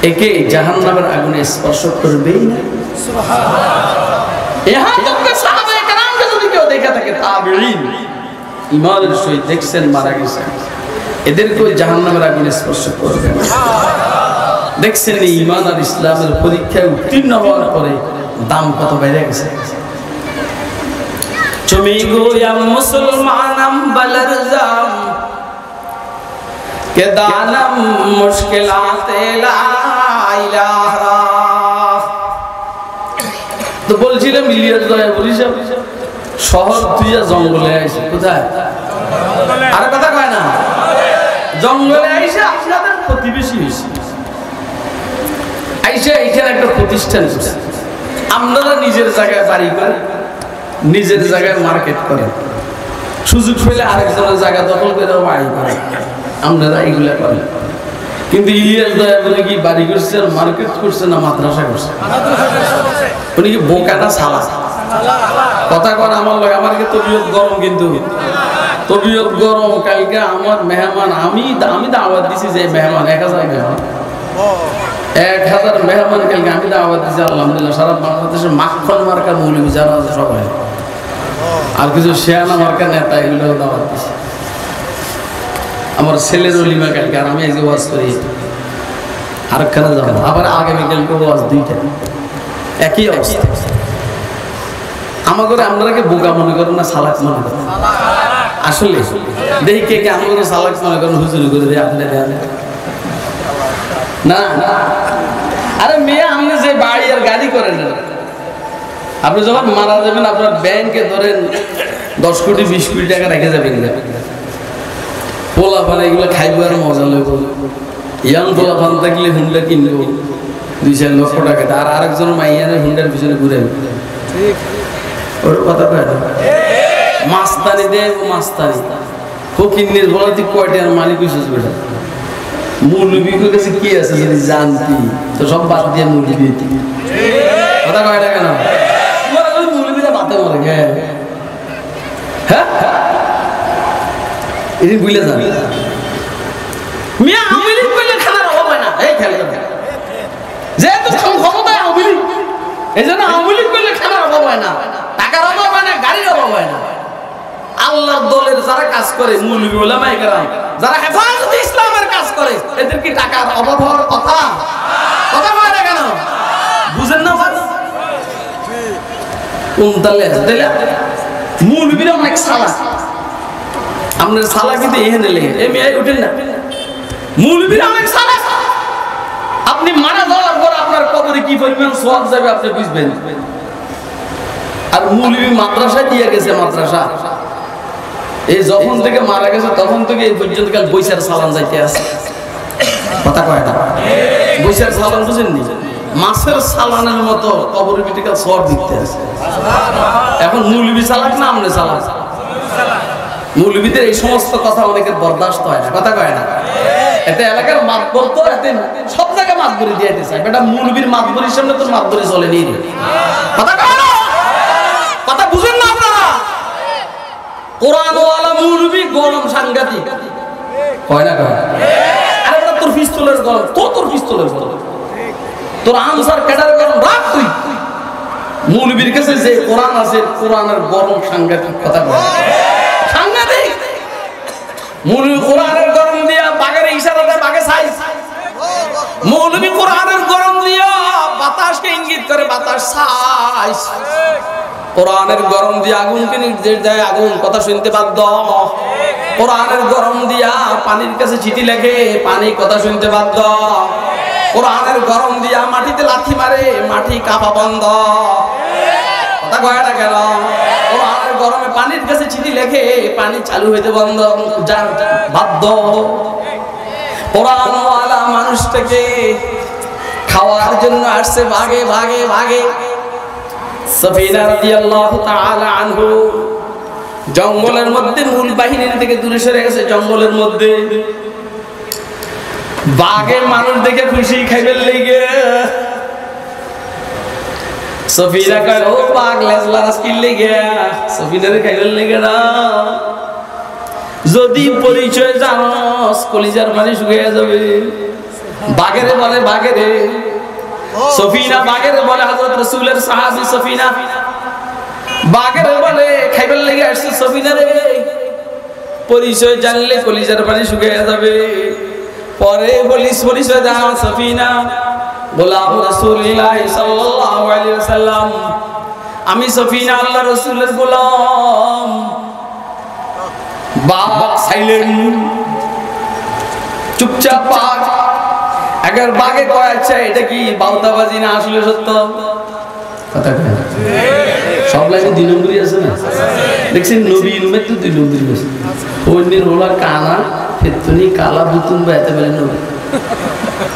B: একে জাহান্নামের আগুনে স্পর্শ করবেই না। সুবহানাল্লাহ। ইহা তক সাহাবায়ে কেরামকে যদি কেউ দেখে থাকে, তাবেঈন ঈমানের সহিত দেখছেন মারা গেছে, এদেরকে জাহান্নামের আগুনে স্পর্শ করবে না। দেখছেন এই ঈমান আর ইসলামের পরীক্ষায় উত্তীর্ণ হওয়ার পরে দাম কত বেড়ে গেছে। তুমি গোয়াম মুসলমানম বলরজাম, কে দানম মুশকিলাতে লা ইলাহা। তো বলছিলাম ইলিয়াস দয়া বলিস শহর তুইয়া জঙ্গলে আইছে, কোথায়? আর কথা কয় না, জঙ্গলে আইসে আপনাদের প্রতিবেশী হয়েছে, আইসে এখানে একটা প্রতিষ্ঠান আছে। আপনারা নিজের জায়গায় বাড়ি করে, নিজের জায়গায় মার্কেট করে, সুযোগ পেলে আরেকজনের জায়গা দখল করে বাড়ি করে, আপনারা এইগুলা করেন। কিন্তু ইলিয়াস দয়া বলে কি বাড়ি করছে আর মার্কেট করছে না মাদ্রাসা করছে? উনি কি বোকা না সালা? কথা কর আমার লাগে, আমার কি তবিয়ত গরম, কিন্তু তবিয়ত গরম। কালকে আমার মেহমান, আমি দাওয়াত দিছি যে মেহমান 1000 মেহমান, 1000 মেহমান কালকে আমি দাওয়াত দিছি। আলহামদুলিল্লাহ সারা বাংলাদেশের মাখন মার্কার মৌলবী যারা আছে সবাই, আর কিছু শেয়ানা মার্কার নেতা, এগুলো দাওয়াত দিছি। আমার ছেলের অলিমা কালকে, আর আমি আজকে ওয়াজ করি আরেকখানে যাবো, আবার আগামীকালকে ওয়াজ, দুইটা একই অবস্থা। আমাকে আপনারা কি বোকা মনে করেন না সালাক মনে করেন? আসলে দেখি কে কে আমাকে সালাক মনে করেন, হুজুরি করে দিয়ে আপনি না। আরে মেয়ে, আপনি যে বাড়ি আর গাড়ি করেন, আপনি যখন মারা যাবেন আপনার ব্যাংকে ধরেন 10 কোটি 20 কোটি টাকা রেখে যাবেন, পোলা পান এগুলো খাইবো আর মজা লাগবো। ইয়াং পোলা পান থাকলে হুন্ডা কিনবো 2-4 লক্ষ টাকা, আর আরেকজন মাইয়ারে হুন্ডার পিছনে ঘুরে ওর কথা কয় না। মাস্তানি দেয়, মাস্তানি ফকিন্নির বলা তুই কয়টার মালিক হইছিস বেটা? মৌলবী কাছে কি আছে যদি জানতি তো সব বাদ দিয়ে মৌলবী কথা কয় না কেন? মৌলবীরা বাতে মরে গে, হ্যাঁ এদিন বুঝলে যান মিয়া আওয়ামী করলে খানার অভাব হয় না। এই খেলে যেহেতু ক্ষমতায় আওয়ামী লীগ, এই জন্য আওয়ামী লীগ করলে খানার অভাব হয় না, টাকার অভাব হয় না, গাড়ির অভাব হয় না। আল্লাহর দলের যারা কাজ করে, মৌলবী ওলামায়ে কেরাম যারা হেফাজতে ইসলামের কাজ করে, এদের কি টাকার অভাব হওয়ার কথা? কথা বলে না কেন? বুঝেন না? কোন তালে দিলে মৌলবীরা অনেক সালাক, আপনার সালাক কিন্তু এখানে লেগে এই মেয়ে উঠেন না। মৌলবীরা অনেক সালাক, আপনি মারা যাওয়ার পর আপনার কবরে কি পরিমাণ সওয়াব যাবে আপনি বুঝবেন। আর মৌলবী মাদ্রাসা দিয়ে গেছে, মাদ্রাসা এই যখন থেকে মারা গেছে তখন থেকে এই পর্যন্ত কাল বৈশার সালান যাইতে আছে। কথা কয় না? বৈশার সালান বুঝেননি? মাছের সালানের মতো কবরের ভিতরে কাল সওয়াব দিতে আছে। এখন মৌলবী সালাক না আমনে সালাক? মৌলবীদের এই সমস্ত কথা অনেকের বরদাস্ত হয় না। কথা কয় না? এতে এলাকার মাতবর তো এতে সব জায়গায় মাতবরি দিয়ে দিতে চায়, বেটা মৌলবীর মাতবরির সামনে তো মাতবরি চলেনি। কথা কয় না? কথা বুঝেন না আপনারা? কোরআনওয়ালা মৌলবী গরম সাংঘাতিক, কয় না কয়? আরে বেটা তোর পিস্তলের গরম, তোর পিস্তলের গরম, তোর আনসার ক্যাডার গরম, রাখ তুই। মৌলবীর কাছে যে কোরআন আছে, কোরআনের গরম সাংঘাতিক। কথা বলে সাংঘাতিক। মৌলবী কোরআনের গরম দিয়া বাগের ইশারা দেয়, বাগে সাইজ। মৌলবী কোরআনের গরম দিয়া বাতাসকে ইঙ্গিত করে, বাতাস সাইজ। কোরআনের গরম দিয়ে আগুনকে নির্দেশ দেয়, আগুন কথা শুনতে বাধ্য। কোরআনের গরম দিয়া পানির কাছে চিঠি লেখে, পানি কথা শুনতে বাধ্য। কোরআনের গরম দিয়া মাটিতে লাথি মারে, মাটি কাঁপা বন্ধ। কথা কয় না কেন? কোরআনের গরমে পানির কাছে চিঠি লেখে, পানি চালু হইতে বন্ধ বাধ্য। কোরআনওয়ালা মানুষটাকে খাওয়ার জন্য আসছে ভাগে ভাগে ভাগে। সফিনা রাদিয়াল্লাহু তাআলা আনহু জঙ্গলের মধ্যে, মূল বাহিনীর থেকে দূরে সরে গেছে। জঙ্গলের মধ্যে বাঘে মানুষ দেখে খুশি, খাইবেন লেগে। সফিনা কয়, ও বাঘ লেজলা রাস্কিল লেগে, সফিনারে খাইবেন লেগে না। যদি পরিচয় জানোস কলিজার পানি শুকিয়ে যাবে। বাঘেরে বলে, বাঘেরে সফিনা, বাঘেরে বলে হযরত রাসূলের সাহাবী সফিনা, বাঘেরে বলে খাইবার লেগে আসছে সফিনা রে, পরিচয় জানলে কলিজার পানি শুকিয়ে যাবে। পরে বলিস পরিচয় জানো সফিনা, গোলাম রাসূলুল্লাহ সাল্লাল্লাহু আলাইহি ওয়াসাল্লাম, আমি সফিনা আল্লাহর রাসূলের গোলাম। বাঘ সাইলেন্ট, চুপচাপ বাঘ। আগে বাঘে কয়, আচ্ছা এটা কি বাউতাবাজি না আসলে সত্য? কথা কয় না? সব লাইনে 2 নম্বরই আছে না? দেখছেন নবী ইলমের তো 2 নম্বরই আছে। অন্যের হলো কানা ফেতনি কালা বুতুন বাইতে বলে নবী।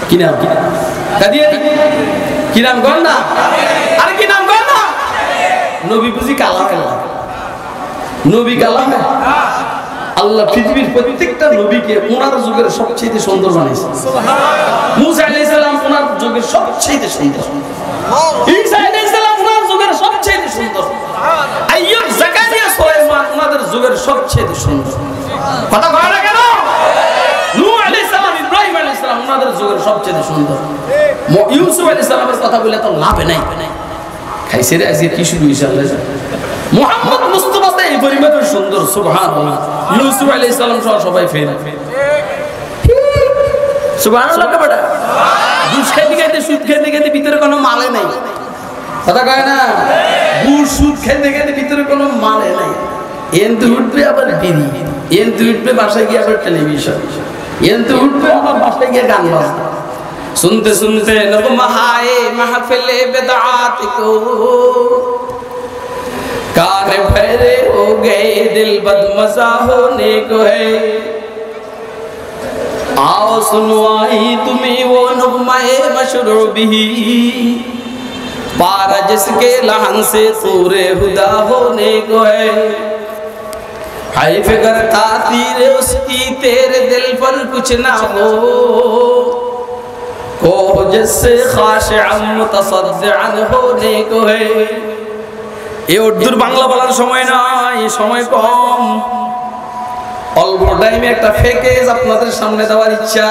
B: কি নাম? কাদিয়া কি নাম কর না? আরে কি নাম কর না? নবী বুঝি কালা কালা? নবী কালা না? আল্লাহ পৃথিবীর প্রত্যেকটা নবীকে ওনার যুগের সবচেয়ে সুন্দর বানাইছে। মুসা আলাইহিস সালাম ওনার যুগের সবচেয়ে সুন্দর, ঈসা আলাইহিস সালাম সবচেয়ে সুন্দর। কথা কয় না কেন? নূহ আলাইহিস সালাম, ইব্রাহিম আলাইহিস সালাম ওনাদের যুগের সবচেয়ে সুন্দর। ইউসুফ আলাইহিস সালামের কথা বলে তো লাভ নাই, খাইছে রে আজকে কি শুরু হইছে আল্লাহ। মুহাম্মদ মুস্তাফা তো এই পরিমাণে সুন্দর, সুবহানাল্লাহ। ইউসুফ আলাইহিস সালাম সহ সবাই ফেল, সুবহানাল্লাহ। কবটা ঘুষ খাইতে খাইতে সুদ খাইতে খাইতে ভিতরে কোনো মালে নাই। কথা কয় না? ঘুষ সুদ খাইতে খাইতে ভিতরে কোনো মালে নাই। এনতে উঠবে আবার বিড়ি, এনতে উঠবে বাসায় গিয়ে আবার টেলিভিশন, এনতে উঠবে আবার বাসায় গিয়ে গান বাজনা। सुनते सुनते नगमा हाय महफिले बिदअत को कान भरे हो गए दिल बदमजा होने को है। आओ सुनवाई तुम्हें वो नगमाए मशरूर भी पारा जिसके लहन से सूरे हुदा होने को है। हाय फिकर तातीर उसकी तेरे दिल पर कुछ ना हो को जिससे खाशिअन मुतसद्दिअन होने को है। এই উর্দুর বাংলা বলার সময় নয়, সময় কম, অল্প টাইমে একটা ফেকেজ আপনাদের সামনে দেওয়ার ইচ্ছা।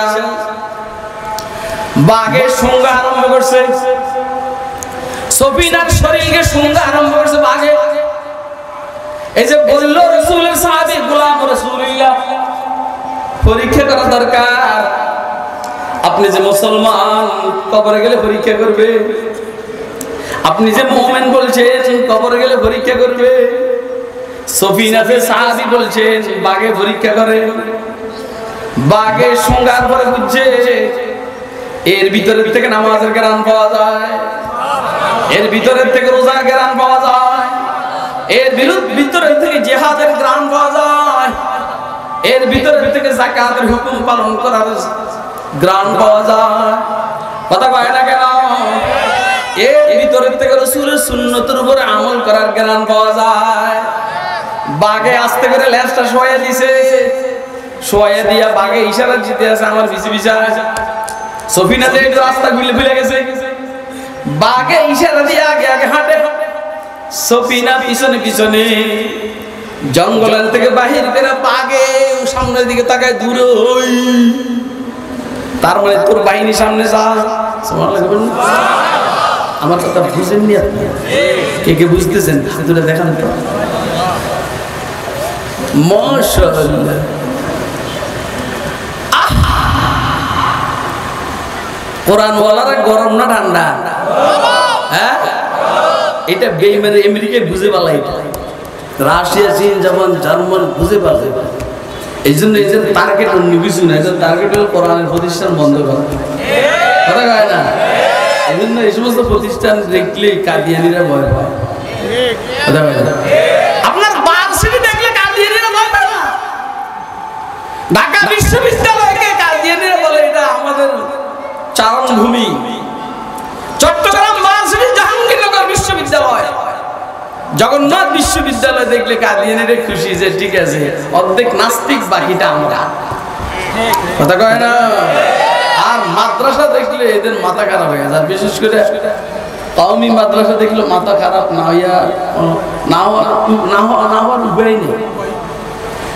B: বাঘের সঙ্গে আরম্ভ করছে, সফিনার শরীরকে সঙ্গে আরম্ভ করছে বাঘে। এই যে বলল রাসূলের সাহাবী গোলাম রাসূলুল্লাহ, পরীক্ষা করা দরকার। আপনি যে মুসলমান, কবরে গেলে পরীক্ষা করবে। আপনি যে মুমিন বলছেন, কবরে গেলে পরীক্ষা করবে। সফিনাতে সাহাবী বলছেন বাঘে পরীক্ষা করে। বাঘে সংগার পরে বুঝছে এর ভিতরের থেকে নামাজের জ্ঞান পাওয়া যায়, এর ভিতরের থেকে রোজার জ্ঞান পাওয়া যায়, এর ভিতরের থেকে জিহাদের জ্ঞান পাওয়া যায়, এর ভিতরের থেকে যাকাতের হুকুম পালন করার জ্ঞান পাওয়া যায়। কথা কয় না কেন? এর ভিতরের থেকে রাসূলের সুন্নতের উপরে আমল করার জ্ঞান পাওয়া যায়। বাঘে আস্তে করে লেজটা শোয়া দিছে, শোয়া দিয়া বাঘে ইশারা দিতে আছে আমার পিছে পিছে। সফিনাতে একটু রাস্তা ভুলে গেছে, বাঘে ইশারা দিয়ে আগে আগে হাঁটে, সফিনা পিছনে পিছনে। জঙ্গলের থেকে বাহির করে বাঘে সামনের দিকে তাকায় দূরে, ওই তার মানে তোর বাহিনী সামনে যা। আমার কথা বুঝেননি আপনি? কে কে বুঝতেছেন হাতুটা দেখান তো। মাশাআল্লাহ। কোরআন ওয়ালারা গরম না ঠান্ডা? হ্যাঁ, এটা বেইমানে আমেরিকায় বুঝে পালাই, রাশিয়া, চীন, জাপান, জার্মান বুঝে পালে। এই জন্য এই যে টার্গেট অন্য কিছু না, এই টার্গেট হল কোরআনের প্রতিষ্ঠান বন্ধ করা। কথা কয় না? এই জন্য এই সমস্ত প্রতিষ্ঠান দেখলে কাদিয়ানিরা ভয় পায়। কথা কয় না? আপনার ভার্সিটি দেখলে কাদিয়ানিরা ভয় পায় না? ঢাকা বিশ্ববিদ্যালয়কে কাদিয়ানিরা বলে এটা আমাদের চারণভূমি। চট্টগ্রাম ভার্সিটি জাহাঙ্গীরনগর বিশ্ববিদ্যালয়, জগন্নাথ বিশ্ববিদ্যালয় দেখলে কাদিয়ানিরা খুশি যে ঠিক আছে অর্ধেক নাস্তিক বাকিটা আমরা। কথা কয় না? আর মাদ্রাসা দেখলে এদের মাথা খারাপ হয়ে গেছে। আর বিশেষ করে কওমি মাদ্রাসা দেখলে মাথা খারাপ না হইয়া না হওয়ার উপায় নেই।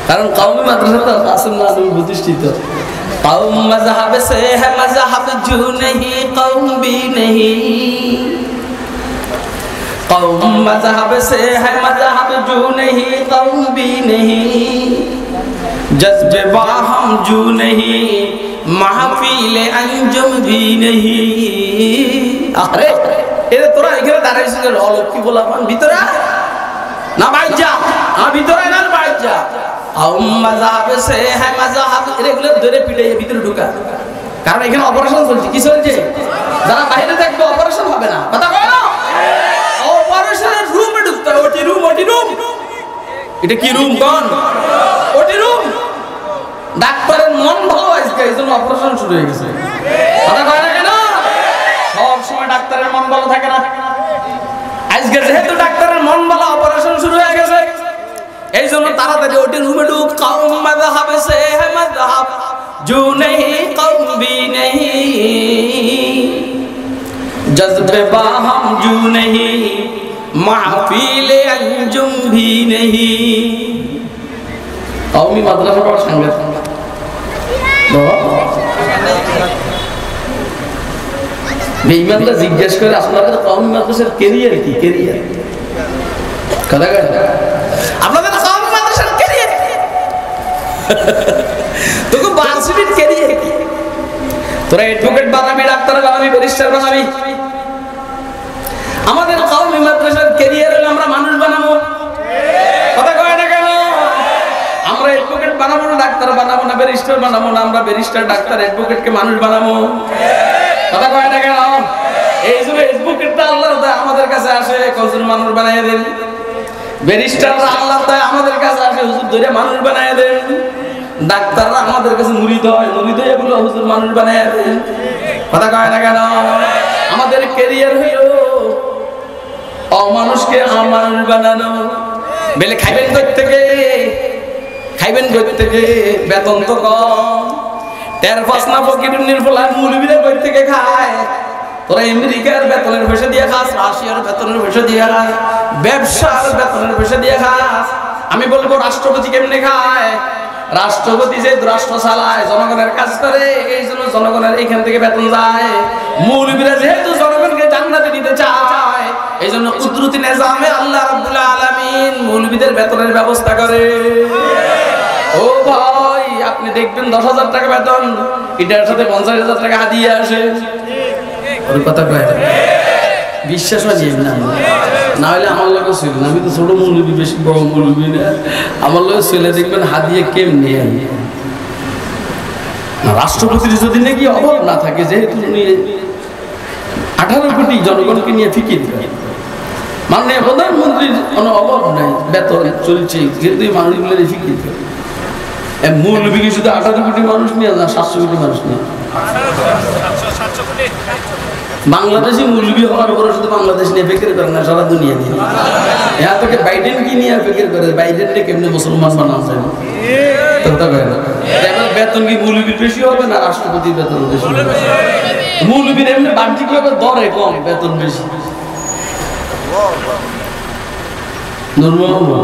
B: কারণ কওমি মাদ্রাসা তো আসল না প্রতিষ্ঠিত। কওম মযহাব সে है मज़हब जो नहीं कौम भी नहीं, कौम मज़हब से है मज़हब जो नहीं कौम भी नहीं, जज्बे बाहम जो नहीं महफिल अंजुम भी नहीं। अरे এরে তোরা এখানে দাঁড়াইছিস অলক্ষী বলাবান ভিতরে না বাইর যা, ভিতরে না বাইর যা। কওম মযহাব সে है मज़हब, এগুলো ধরে পিটাই ভিতরে ঢোকা। কারণ এখানে অপারেশন চলছে। কি চলছে? যারা বাইরে দেখবে অপারেশন হবে না। কথা কয় না? অপারেশনের রুমে ঢুকতে হয়। ওটি রুম, ওটি রুম। এটা কি রুম? কোন ওটি রুম? ডাক্তারের মন ভালো আজকে, এই জন্য অপারেশন শুরু হয়ে গেছে। কথা কয় না কেন? সব সময় ডাক্তারের মন ভালো থাকে না। আজকে যেহেতু ডাক্তারের মন ভালো, অপারেশন শুরু হয়ে গেছে, এই জন্য তাড়াতাড়ি ওটি রুমে ঢুক। কওম মযহাব সে है मज़हब जो नहीं कौम भी नहीं, जज्बे बाहम जो नहीं महफिल अंजुम भी नहीं। কওমি মাদ্রাসা পাওয়ার সাংঘাতিক বেঈমানরা জিজ্ঞেস করে আপনাদের কওমি মাদ্রাসার ক্যারিয়ার কি? ক্যারিয়ার কথা কয় আপনাদের কওমি মাদ্রাসার ক্যারিয়ার তোকে ভার্সিটির ক্যারিয়ার কি? তোরা অ্যাডভোকেট বানাবি, ডাক্তার বানাবি, ব্যারিস্টার বানাবি। আমাদের কওমি মাদ্রাসার ক্যারিয়ার হলো আমরা মানুষ বানাবো। কথা কয় না কেন? আমরা অ্যাডভোকেট বানাবো না, ডাক্তার বানাবো না, ব্যারিস্টার বানাবো না, আমরা ব্যারিস্টার, ডাক্তার, অ্যাডভোকেটকে মানুষ বানাবো। কথা কয় না কেন? এই জন্য অ্যাডভোকেটটা আল্লাহর দয়া আমাদের কাছে আসে, হুজুর মানুষ বানায় দেন। ব্যারিস্টাররা আল্লাহর দয়া আমাদের কাছে আসে, হুজুর ধরে মানুষ বানায় দেন। ডাক্তাররা আমাদের কাছে মুরিদ হয়, মুরিদ হয়ে বলে হুজুর মানুষ বানায় দেন। কথা কয় না কেন? আমাদের ক্যারিয়ার হইল অমানুষকে মানুষ বানানো। বেলে খাইবেন কই থেকে? খাইবেন কই থেকে? বেতন তো কম। 13-5 না ফকিরের নির্ফলার মুলবিরা কই থেকে খায়? তোরা আমেরিকার বেতনের পয়সা দিয়ে খাস, রাশিয়ার বেতনের পয়সা দিয়ে খাস, ব্যবসার বেতনের পয়সা দিয়ে খাস। আমি বলবো রাষ্ট্রপতি কেমনে খায়? রাষ্ট্রপতি যে রাষ্ট্র চালায়, জনগণের কাজ করে, এই জন্য জনগণের এখান থেকে বেতন যায়। মৌলবীরা যেহেতু জনগণকে জান্নাতে দিতে চায়, এই জন্য কুদরতি নিজামে আল্লাহ রাব্বুল আলামিন মৌলবীদের বেতনের ব্যবস্থা করে। ও ভাই, আপনি দেখবেন 10,000 টাকা বেতন, এটার সাথে 50,000 টাকা হাদিয়া আসে। ওর কথা কয় বিশ্বাস হয় না, না হলে আমার লোক ছিল না। আমি তো ছোট মৌলবী, বেশি বড় মৌলবী না। আমার লোক ছেলে দেখবেন হাদিয়ে কেমনি। রাষ্ট্রপতির যদি নাকি অভাব না থাকে, যেহেতু উনি 18 কোটি জনগণকে নিয়ে ফিকির করেন, মাননীয় প্রধানমন্ত্রীর কোনো অভাব নাই, বেতন চলছে, কিন্তু এই মানুষগুলোর ফিকির করে। মৌলবী কি শুধু 18 কোটি মানুষ নিয়ে না, 700 কোটি মানুষ নিয়ে। বাংলাদেশি মৌলবী হওয়ার পরে শুধু বাংলাদেশ নিয়ে ফিকির করে না, সারা দুনিয়া নিয়ে। यहाँ तक बाइडेन की नहीं फिक्र करे, बाइडेन ने केमने मुसलमान बना যায় কথা কয় না। এবার বেতন কি মৌলবীর বেশি হবে না রাষ্ট্রপতির বেতন বেশি হবে? মৌলবীর এমনি বাণিজ্যিক ভাবে দরে কম, বেতন বেশি। নূর মোহাম্মদ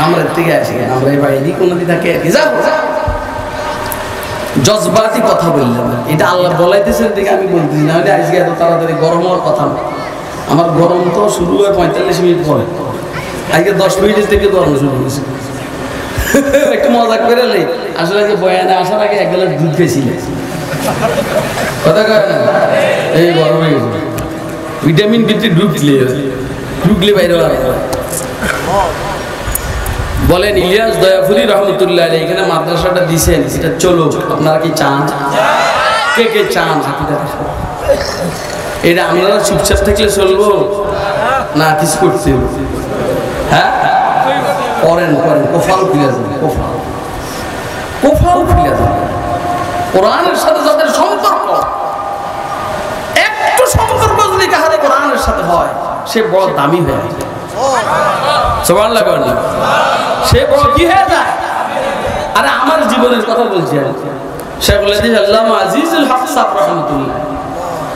B: আমরা থেকে আসি, আমরা এই বাইরে কোনদিন থাকে যাবো। জজবাতি কথা বললাম, এটা আল্লাহ বলাইতেছেন দেখে আমি বলতেছি, না হলে আজকে এত তাড়াতাড়ি গরম হওয়ার কথা না। আমার গরম তো শুরু হয় 45 মিনিট পরে, আজকে 10 মিনিট থেকে গরম শুরু হয়েছে। একটু মজা করে নেই, আসলে যে বয়ানে আসার আগে 1 গ্লাস দুধ খেয়েছিলেন। কথা কয় না, এই গরম হয়ে গেছে। ভিটামিন ভিতরে ঢুকলে বাইরে বলেন। ইলিয়াস দয়াফুলি রহমতুল্লাহ আলাইহি এখানে মাদ্রাসাটা দিয়েছেন, এটা চলো, আপনারা কি চান? কে কে চান? এটা আমরা চুপচাপ থাকলে চলবো না, কিছু করতে হবে? হ্যাঁ করেন করেন, কোফাল ফিরে যাবে, কোফাল ফিরে যাবে। কোরআনের সাথে যাদের সম্পর্ক, একটু সম্পর্ক যদি কাহারে কোরআনের সাথে হয়, সে বড় দামি হয়ে যায়। সুবহানাল্লাহ বলেন, সে বড় কি হয়ে যায়? আরে আমার জীবনের কথা বলছি আমি। শেখুল হাদিস আল্লামা আজিজুল হক সাহেব রাহমাতুল্লাহ,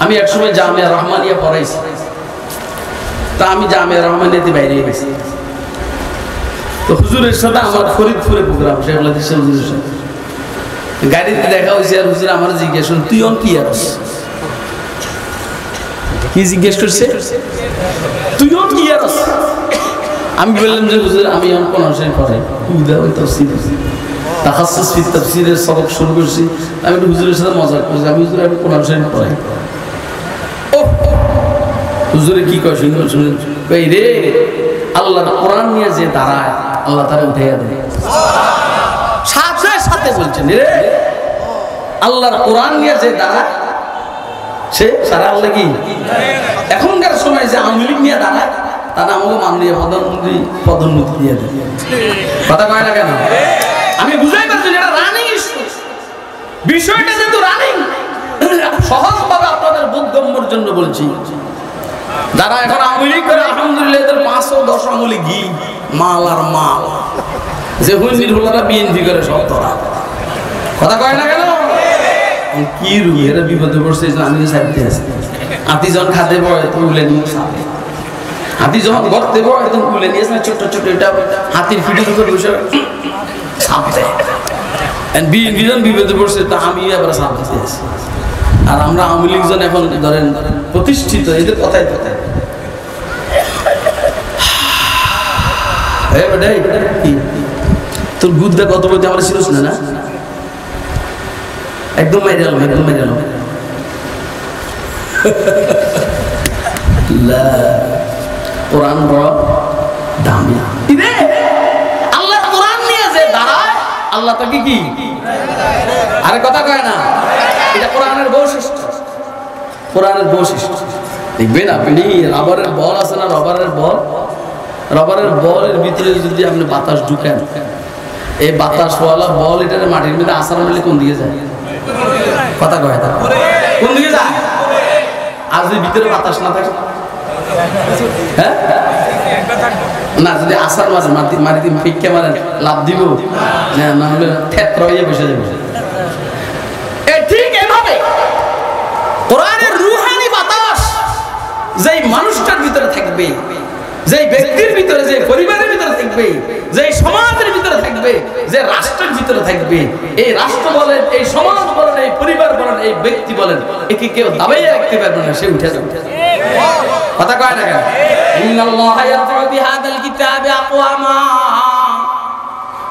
B: আমি একসময় জামিয়া রহমানিয়া পড়াইছি। তা আমি জামিয়া রহমানিয়াতে বাইরে গেছি, তো হুজুরের সাথে আমার ফরিদপুরে প্রোগ্রাম, শেখুল হাদিস হুজুরের সাথে গাড়িতে দেখা হয়েছে। আর হুজুর আমার জিজ্ঞেস তুই অন কি আর কি জিজ্ঞেস করছে, তুই অন কি আর? আমি বললাম যে হুজুর আমি অন কোন হোসেন পড়াই, তাখাসসুস ফি তাফসীরের সবক শুরু করছি। আমি একটু হুজুরের সাথে মজা করছি, আমি হুজুর আমি কোন হোসেন পড়াই। ও হুজুরে কি কয় শুনুন, এই রে আল্লাহর কোরআন নিয়ে যে দাঁড়ায়, আল্লাহ তারা উঠাইয়া দেয়। সাথে সাথে বলছেন রে আল্লাহর কোরআন নিয়ে যে দাঁড়ায়, সে সারা আল্লাহ কি এখনকার সময় যে আওয়ামী লীগ নিয়ে দাঁড়ায়, তারা আমাকে মাননীয় প্রধানমন্ত্রী পদোন্নতি দিয়ে দেয়। কথা কয় না কেন? আমি বুঝাই পারছি এটা রানিং ইস্যু, বিষয়টা যেহেতু রানিং, সহজভাবে আপনাদের বোধগম্যর জন্য বলছি। যারা এখন আওয়ামী লীগ করে আলহামদুলিল্লাহ, এদের 510 আঙুলি ঘি, মাল আর মাল, যে হুইন্দির হলোরা বিএনপি করে সব তোরা। কথা কয় না কেন? কি রুই এরা বিপদে পড়ছে, আমি সাইডে আছি। আতিজন খাতে পড়ে তো উলে নিয়ে সাথে হাতি যখন গর্তে বড় একদম তুলে নিয়েছে না ছোট ছোট, এটা হাতির পিঠের উপর বসে সাপ দেয়। বিজন বিপদে পড়ছে, তা আমি আবার সাপ দিতে আছি। আর আমরা আওয়ামী লীগ জন এখন ধরেন প্রতিষ্ঠিত, এদের কথাই কথায় তোর গুদ্দা কত বলতে আমরা ছিল না, একদম মেরে এলাম, একদম মেরে এলাম। কোরআন বড় দামি, আল্লাহ কোরআন নিয়ে যে দাঁড়ায় আল্লাহ তাকে কি আরে কথা কয় না, এটা কোরআনের বৈশিষ্ট্য, কোরআনের বৈশিষ্ট্য। দেখবেন আপনি রাবারের বল আছে না, রবারের বলের ভিতরে যদি আপনি বাতাস ঢুকেন, এই বাতাসওয়ালা বল এটা মাটির মধ্যে আসার মিলে কোন দিকে যায়, কথা কয় তা কোন দিকে যায়? আর যদি ভিতরে বাতাস না থাকে, হ্যাঁ না, যদি আসার মাঝে মারিতে ফিক্কে মারেন লাভ দিব না, হলে ক্ষেত্র হয়ে বসে যাবে। ঠিক এভাবে কোরআনের রূহানি বাতাস যেই মানুষটার ভিতরে থাকবে, যেই ব্যক্তির ভিতরে, যে পরিবারের ভিতরে থাকবে, যে সমাজের ভিতরে থাকবে, যে রাষ্ট্রের ভিতরে থাকবে, এই রাষ্ট্র বলেন, এই সমাজ বলেন, এই পরিবার বলেন, এই ব্যক্তি বলেন, একে কেউ দাবাইয়া রাখতে পারবে না, সে উঠে যাবে। কথা কয় না কেন? ইন্নাল্লাহা ইয়ারফাউ বিহাদাল কিতাবি আকওয়ামা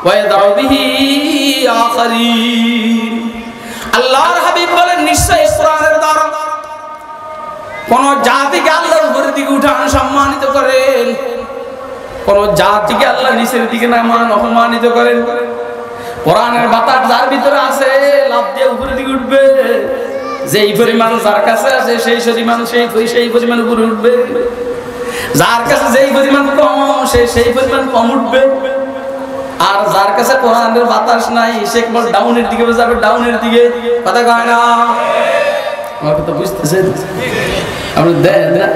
B: ওয়া ইয়াদউ বিহি আখারিন। আল্লাহর হাবিব বলেন, নিশ্চয় কোরআনের দ্বারা কোন জাতিকে আল্লাহর উপরের দিকে উঠান, সম্মানিত করেন, কোন জাতিকে আল্লাহ নিচের দিকে নামান, অপমানিত করেন। কোরআনের বাতাস যার ভিতরে আছে লাভ দিয়ে উপরের দিকে উঠবে, যেই পরিমাণ যার কাছে আছে সেই পরিমাণ উপরে উঠবে, যার কাছে যেই পরিমাণ কম সেই পরিমাণ কম উঠবে। আর যার কাছে কোরআনের বাতাস নাই সে কেবল ডাউনের দিকে যাবে, ডাউনের দিকে। কথা কয় না? আমার কথা বুঝতেছেন? আপনি দেন না,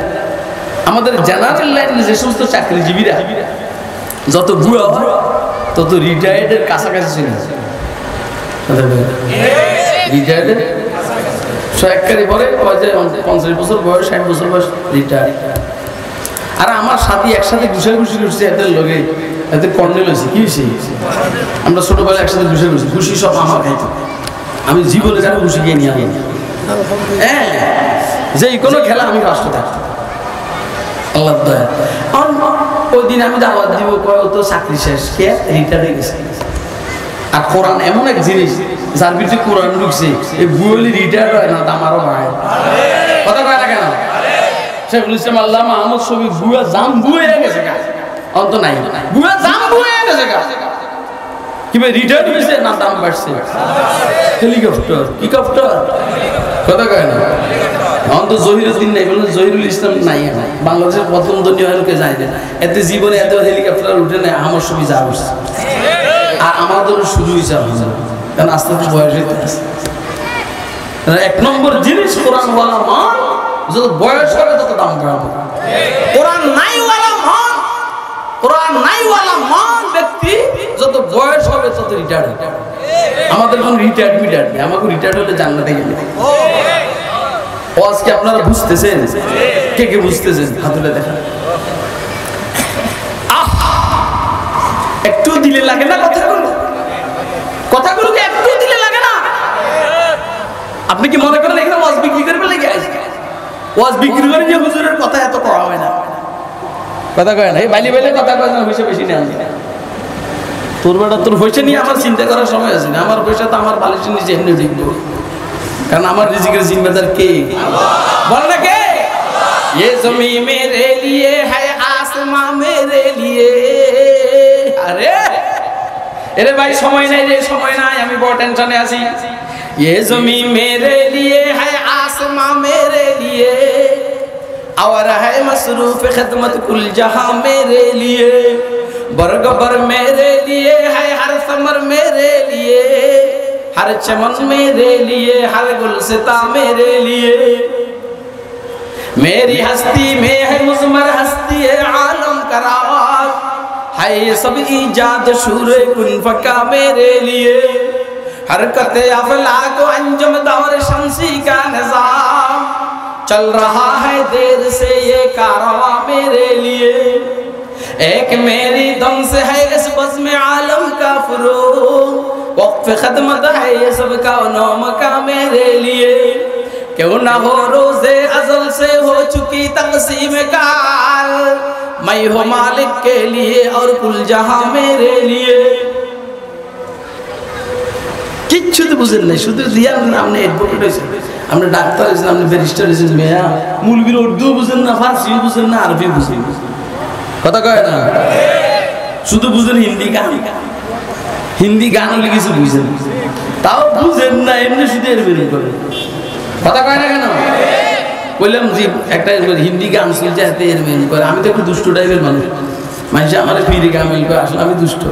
B: আমাদের জেনারেল লাইনে যে সমস্ত চাকরিজীবীরা যত বুড়ো তত রিটায়ার্ডের কাছাকাছি ছিল, রিটায়ার্ডের সরকারি পরে 50 বছর বয়স, 60 বছর বয়স রিটায়ার্ড। আর আমার সাথে একসাথে ঘুষাঘুষি করছে এদের লোকে, এতে কর্নেল হয়েছে। কি হয়েছে? আমরা ছোটবেলায় একসাথে ঘুষাঘুষি, ঘুষি সব আমার খাইতো, আমি জীবনে যেন ঘুষি গিয়ে নিয়ে আনি। হ্যাঁ, যে কোনো খেলা আমি রাষ্ট্র থাকতাম, আল্লাহ দয়া। ওই দিন আমি দাওয়াত দিব, কয় তো চাকরি শেষ, কে রিটায়ার্ড হয়ে গেছে। আর কোরআন এমন এক জিনিস যার ভিতরে কোরআন ঢুকছে, এই বুয়েলি রিটায়ার্ড হয় না, আমারও ভাই। কথা কয় না কেন? শেখুল ইসলাম আল্লাহ মাহমুদ শফি বুয়া জাম বুয়ে গেছে, অন্ত নাই, বুয়া জাম বুয়ে গেছে। কি ভাই রিটায়ার্ড হয়েছে না, দাম বাড়ছে, হেলিকপ্টার হেলিকপ্টার। কথা কয় না? অন্ত জহিরুদ্দিন নাই, বলুন জহিরুল ইসলাম নাই, বাংলাদেশের প্রথম ধনী লোকে যায় না, এতে জীবনে এত হেলিকপ্টার উঠে নেয়, আমার ছবি যা বসছে। আর আমাদের শুরু হয়েছে, কারণ আস্তে আস্তে বয়স হইতে আছে। এক নম্বর জিনিস কোরআন ওয়ালা মান, যত বয়স হবে তত দাম বাড়াবে। কোরআন নাইওয়ালা মান, কোরআন নাইওয়ালা মান ব্যক্তি যত বয়স হবে তত রিটায়ার্ড হবে। আমাদের কোন রিটায়ার্ড নেই, আমাকে রিটায়ার্ড হলে জান্নাতে গেলে। ও আজকে আপনারা বুঝতেছেন? কে কে বুঝতেছেন? হাত তুলে দেখা। একটু দিলে লাগে না কথাগুলোকে একটু দিলে লাগে না? আপনি কি মনে করেন এখানে ওয়াজ বিক্রি করবে লেগে আসবে? ওয়াজ বিক্রি করে যে হুজুরের কথা এত করা হয় না, কথা কয় না, এই বাইলে বাইলে কথা কয় না, পয়সা বেশি নেই। তোর বেটা তোর পয়সা নিয়ে আমার চিন্তা করার সময় আছে না, আমার পয়সা তো আমার বালিশের নিচে এমনি দেখবো, কারণ আমার রিজিকের জিম্মেদার কে? বল না কে? ये ज़मीं मेरे लिए है, आसमां मेरे लिए। अरे भाई समय नहीं रे, समय নাই, আমি বড় টেনশনে আছি। ये ज़मीं मेरे लिए है, आसमां मेरे लिए, और है मसरूफ खिदमत कुल जहां मेरे लिए। बरगबर मेरे लिए है, हर समर मेरे लिए, हर चमन मेरे लिए, हर गुलसिता मेरे लिए। मेरी हस्ती में है मुज़मर हस्ती है आलम का राज, है ये सब ईजाद शूरे कुन फका मेरे लिए। हरकत अफला को अंजम दौर शमसी का निज़ाम, चल रहा है देर से ये कारवां मेरे लिए एक मेरी दम से है इस बज़्म आलम का फ़ुरूग़ वक़्फ़ ख़िदमत है ये सबका नौम का मेरे लिए क्यों ना हो रोज़े अज़ल से हो चुकी तक़सीम कार मैं हो मालिक के लिए और कुल जहां मेरे लिए किच्छु तो बुझेन নাই শুধু দিয়া আপনি অ্যাডভোকেট হইছেন আপনি ডাক্তার হইছেন আপনি ব্যারিস্টার হইছেন মিয়া মূলবির উর্দু বুঝেন না ফারসি বুঝেন না আরবি বুঝেন কথা কয় না শুধু বুঝেন হিন্দি গান হলে কিছু বুঝেন তাও বুঝেন না এমনি শুধু এর বের করে কথা কয় না কেন বললাম যে একটা হিন্দি গান শুনছে হাতে এর বের করে আমি তো একটু দুষ্ট টাইপের মানুষ মানুষ আমার ফিরে গামিল করে আসলে আমি দুষ্ট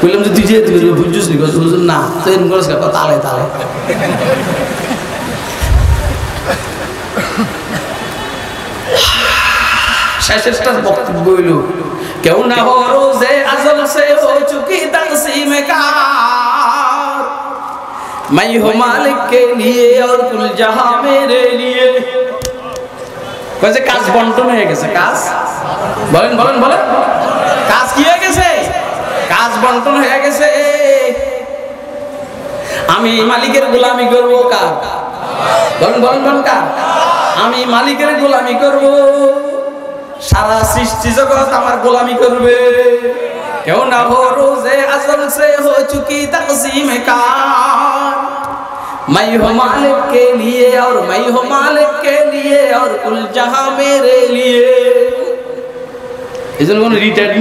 B: বললাম যে তুই যে বুঝছিস নি কথা বুঝুন না তো এরকম করে তালে তালে শেষেরটা বক্তব্য হইল কেউ না হো রোজে আজল সে হো চুকি তকসীম कार मैं हूँ मालिक के लिए और कुल जहां मेरे लिए কইছে কাজ বন্টন হয়ে গেছে কাজ বলেন বলেন বলেন কাজ কি হয়ে গেছে কাজ বন্টন হয়ে গেছে আমি মালিকের গোলামি করব কার বলেন বলেন বলেন কার আমি মালিকের গোলামি করব সারা সৃষ্টি জগৎ আমার গোলামি করবে কেউ না হো রোজে আজল সে হো চুকি তকসীম कार मैं हूँ मालिक के लिए और मैं हूँ मालिक के लिए और कुल जहां मेरे लिए এজন্য কোন রিটায়ার্ড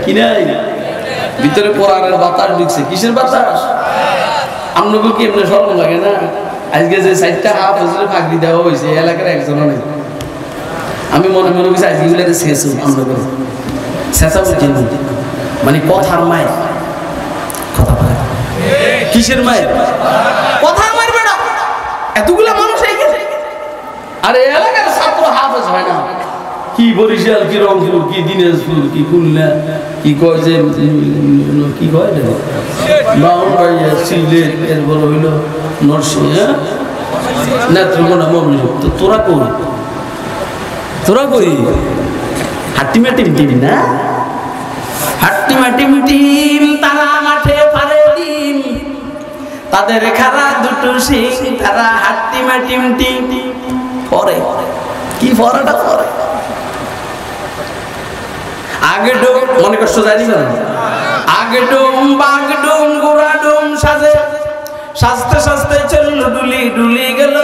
B: কি নাই ভিতরে কোরআনের বাতাস ঢুকছে কিসের বাতাস আমনগো কি এমনি শরম লাগে না আজকে যে 4টা হাফেজের ফাঁকি দেওয়া হয়েছে এলাকার একজনও নেই আমি মনে মনে কিছু আজকে গুলো শেষ আমনগো শেষা বুঝছেন মানে কথার মায়ের কথা বলে কিসের মায়ের কথার মায়ের বেটা এতগুলা মানুষ এই গেছে আরে এলাকার ছাত্র হাফেজ হয় না কি বরিশাল কি রংপুর কি দিনাজপুর কি খুলনা কি কয় যে কি কয় বাউন্ডারিয়া সিলেট এরপর হইল নরসিংহ নেত্রকোনা মমলিক তো তোরা কই হাট্টিমা টিম না হাট্টিমা টিম তারা মাঠে পারে ডিম তাদের খারা দুটো সিং তারা হাট্টিমা টিম পরে কি পরাটা পরে আগে ডোম মনে কষ্ট জানি না আগে ডোম বাগ ডোম গোড়া ডোম সাজে সাজতে সাজতে চলল ডুলি গেল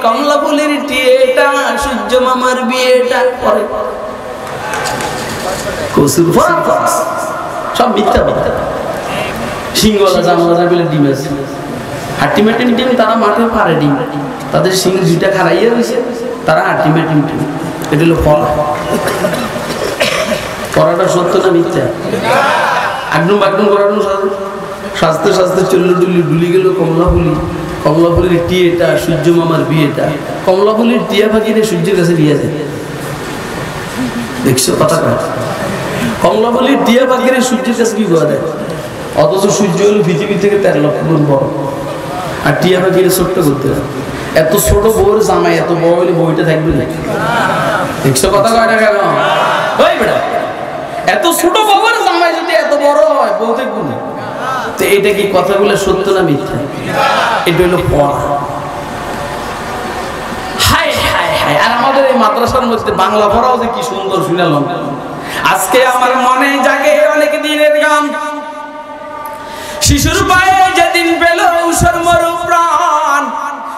B: কমলা ফুলির টিয়েটা সূর্য মামার বিয়েটা পরে কসুর সব মিথ্যা কথা সিংহলা জামলা বলে ডিম আছে হাট্টিমাটিম টিম তারা মাঠে পারে ডিম তাদের সিং দুইটা খারাইয়া রয়েছে তারা হাট্টিমাটিম টিম এটা হলো ফল পড়াটা সত্য না মিথ্যা একদম করানো সাজতে সাজতে চলল ডুলি গেল কমলা ফুলির টিয়েটা সূর্য মামার বিয়েটা কমলা ফুলির টিয়া ফাঁকিরে সূর্যের কাছে বিয়ে যায় দেখছো কথা কয় কমলা ফুলির টিয়া ফাঁকিরে সূর্যের কাছে কি করা দেয় অথচ সূর্য হলো পৃথিবী থেকে 13 লক্ষ গুণ বড় আর টিয়া পাখির ছোট্ট করতে এত ছোট বউর জামাই এত বড় হলে বইটা থাকবে না দেখছো কথা কয় না কেন ওই বেটা এত ছোট বউর জামাই যদি এত বড় হয় বউ থাকবে না তো এটা কি কথাগুলো সত্য না মিথ্যা এটা হলো পড়া হায় হায় হায় আর আমাদের এই মাদ্রাসার মধ্যে বাংলা পড়াও যে কি সুন্দর শুনালাম আজকে আমার মনে জাগে অনেক দিনের গান শিশুর পায়ে যেদিন পেল উসর মরু প্রাণ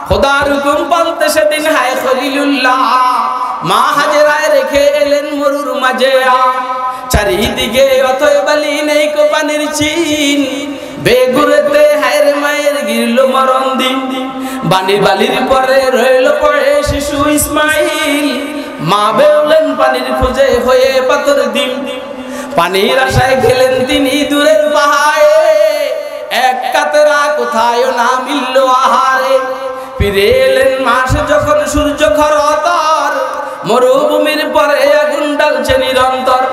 B: খোদার হুকুম পালতে সেদিন হায় খলিলুল্লাহ মা হাজেরায় রেখে এলেন মরুর মাঝে চারিদিকে অথয় বালি নেই কোপানির চিন বেগুরেতে হায়রে মায়ের গিরল মরণ দিন বানির বালির পরে রইল পড়ে শিশু ইসমাইল মা বেউলেন পানির খোঁজে হয়ে পাথর দিন পানির আশায় গেলেন তিনি দূরের পাহাড়ে এক কাতরা কোথায় না মিলল আহারে ফিরে এলেন মাস যখন সূর্য খরতর মরুভূমির পরে আগুন ডালছে নিরন্তর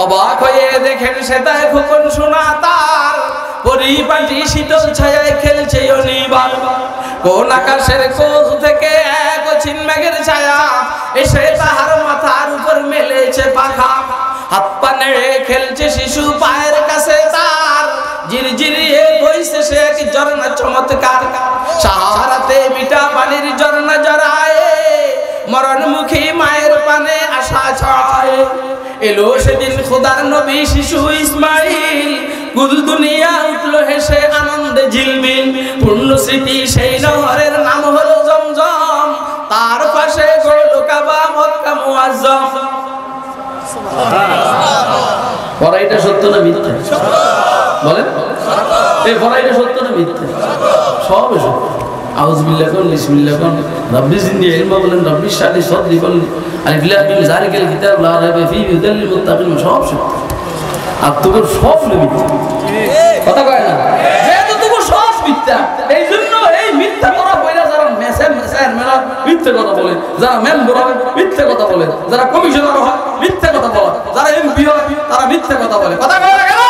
B: অবাক হয়ে দেখেন সেটায় খোকন শোনা তার পরিপাটি শীতল ছায়ায় খেলছে অনিবার কোন আকাশের কোষ থেকে এক হাত পা নেড়ে খেলছে শিশু পায়ের কাছে তার ঝিরঝিরিয়ে বইছে সে এক ঝর্ণা চমৎকার সাহারাতে মিঠা পানির ঝর্ণা জড়ায় মরণ মুখী মায়ের পানে আশা ছড়ায় এলো সেদিন খোদার নবী শিশু ইসমাইল কুল দুনিয়া উঠলো হেসে আনন্দে ঝিলমিল পূর্ণ স্মৃতি সেই নহরের নাম হলো জমজম তার পাশে গড়লো কাবা মক্কা মুআজ্জম পড়াইটা সত্য না মিথ্যা বলেন এই পড়াইটা সত্য না মিথ্যা সব সত্য আউযুবিল্লাহি কোন বিসমিল্লাহ কোন রব্বি জিন্দি ইলমা বলেন রব্বি শাদি সদরি বলেন আলিফ লাম মিম যালিকাল কিতাব লা রাইবা ফীহি হুদাল লিল মুত্তাকিন সব সত্য আর তোর সব মিথ্যা কথা কয় না যেহেতু তোর সব মিথ্যা এই জন্য এই মিথ্যা করা কইরা যারা মেসেন মেলা মিথ্যা কথা বলে যারা মেম্বার হয় মিথ্যা কথা বলে যারা কমিশনার হয় মিথ্যা কথা বলে যারা এমপি হয় তারা মিথ্যা কথা বলে কথা কয় না কেন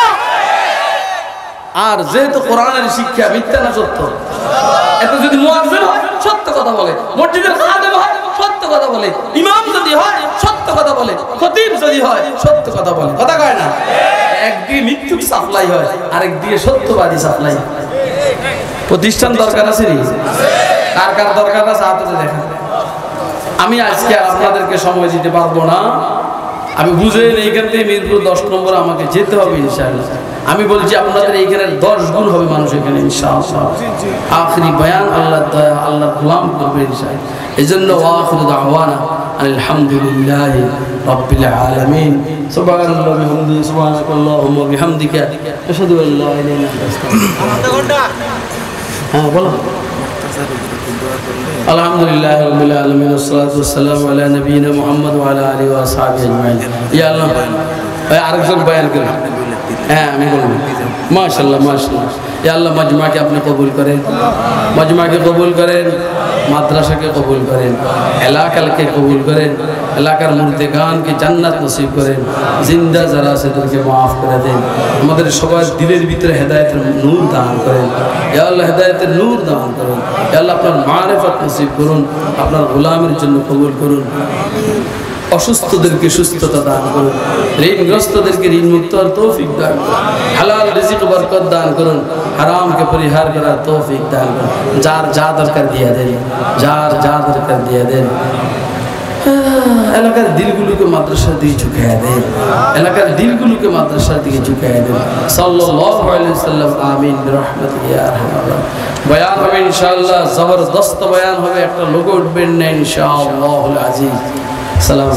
B: আর যেহেতু কোরআনের শিক্ষা মিথ্যা না সত্য এত যদি মুয়াজ্জিন হয় সত্য কথা বলে মসজিদের খাদেম হয় সত্য কথা বলে ইমাম যদি হয় সত্য কথা বলে খতিব যদি হয় সত্য কথা বলে কথা কয় না একদিকে মিথ্যুক সাপ্লাই হয় আরেকদিকে সত্যবাদী সাপ্লাই প্রতিষ্ঠান দরকার আছে নি কার কার দরকার আছে হাতে দেখা আমি আজকে আপনাদেরকে সময় দিতে পারবো না আমি বুঝে এইখান থেকে মিরপুর 10 নম্বর আমাকে যেতে হবে ইনশাআল্লাহ আমি বলছি আপনাদের এইখানে 10 গুণ হবে মানুষ এখানে ইনশাআল্লাহ আখরি বয়ান আল্লাহ দয়া আল্লাহ গোলাম করবে ইনশাআল্লাহ এজন্য ওয়াখিরু দাওয়ানা আলহামদুলিল্লাহি রাব্বিল আলামিন সুবহানাল্লাহি ওয়া বিহামদিহি সুবহানাকাল্লাহুম্মা ওয়া বিহামদিকা আশহাদু আল লা ইলাহা ইল্লা আনতা আস্তাগফিরুকা হ্যাঁ বলো আলহামদুলিল্লাহি রাব্বিল আলামিন ওয়াসসালাতু ওয়াসসালামু আলা নবিয়িনা মুহাম্মদ ওয়া আলা আলিহি ওয়া সাহবিহি আজমাইন ইয়া আল্লাহ আরেকজন বয়ান করেন হ্যাঁ আমি বলবো মাশাআল্লাহ মাশাআল্লাহ ইয়া আল্লাহ মজমাকে আপনি কবুল করেন মজমাকে কবুল করেন মাদ্রাসাকে কবুল করেন এলাকাকে কবুল করেন এলাকার মুর্দেগানকে জান্নাত নসিব করেন জিন্দা যারা আছে তাদেরকে মাফ করে দেন আমাদের সবার দিলের ভিতরে হেদায়েতের নূর দান করেন ইয়া আল্লাহ হেদায়েতের নূর দান করুন ইয়া আল্লাহ আপনার মারিফত নসিব করুন আপনার গোলামের জন্য কবুল করুন অসুস্থদেরকে সুস্থতা দান করুন ঋণগ্রস্তদেরকে ঋণ মুক্ত হওয়ার তৌফিক দান করুন হালাল রিজিক বরকত দান করুন হারামকে পরিহার করার তৌফিক দান করুন যার যা দরকার দিয়ে দেন যার যা দরকার দিয়ে দেন এলাকার দিলগুলোকে মাদ্রাসার দিকে ঝুঁকিয়ে দেন এলাকার দিলগুলোকে মাদ্রাসার দিকে ঝুঁকিয়ে দেন সাল্লাল্লাহু আলাইহি ওয়াসাল্লাম আমিন বিরহমাতিহি ইয়া আরহামার রাহিমিন বয়ান হবে ইনশাআল্লাহ জবরদস্ত বয়ান হবে একটা লোগো উঠবেন না ইনশাআল্লাহুল আজিজ সালাম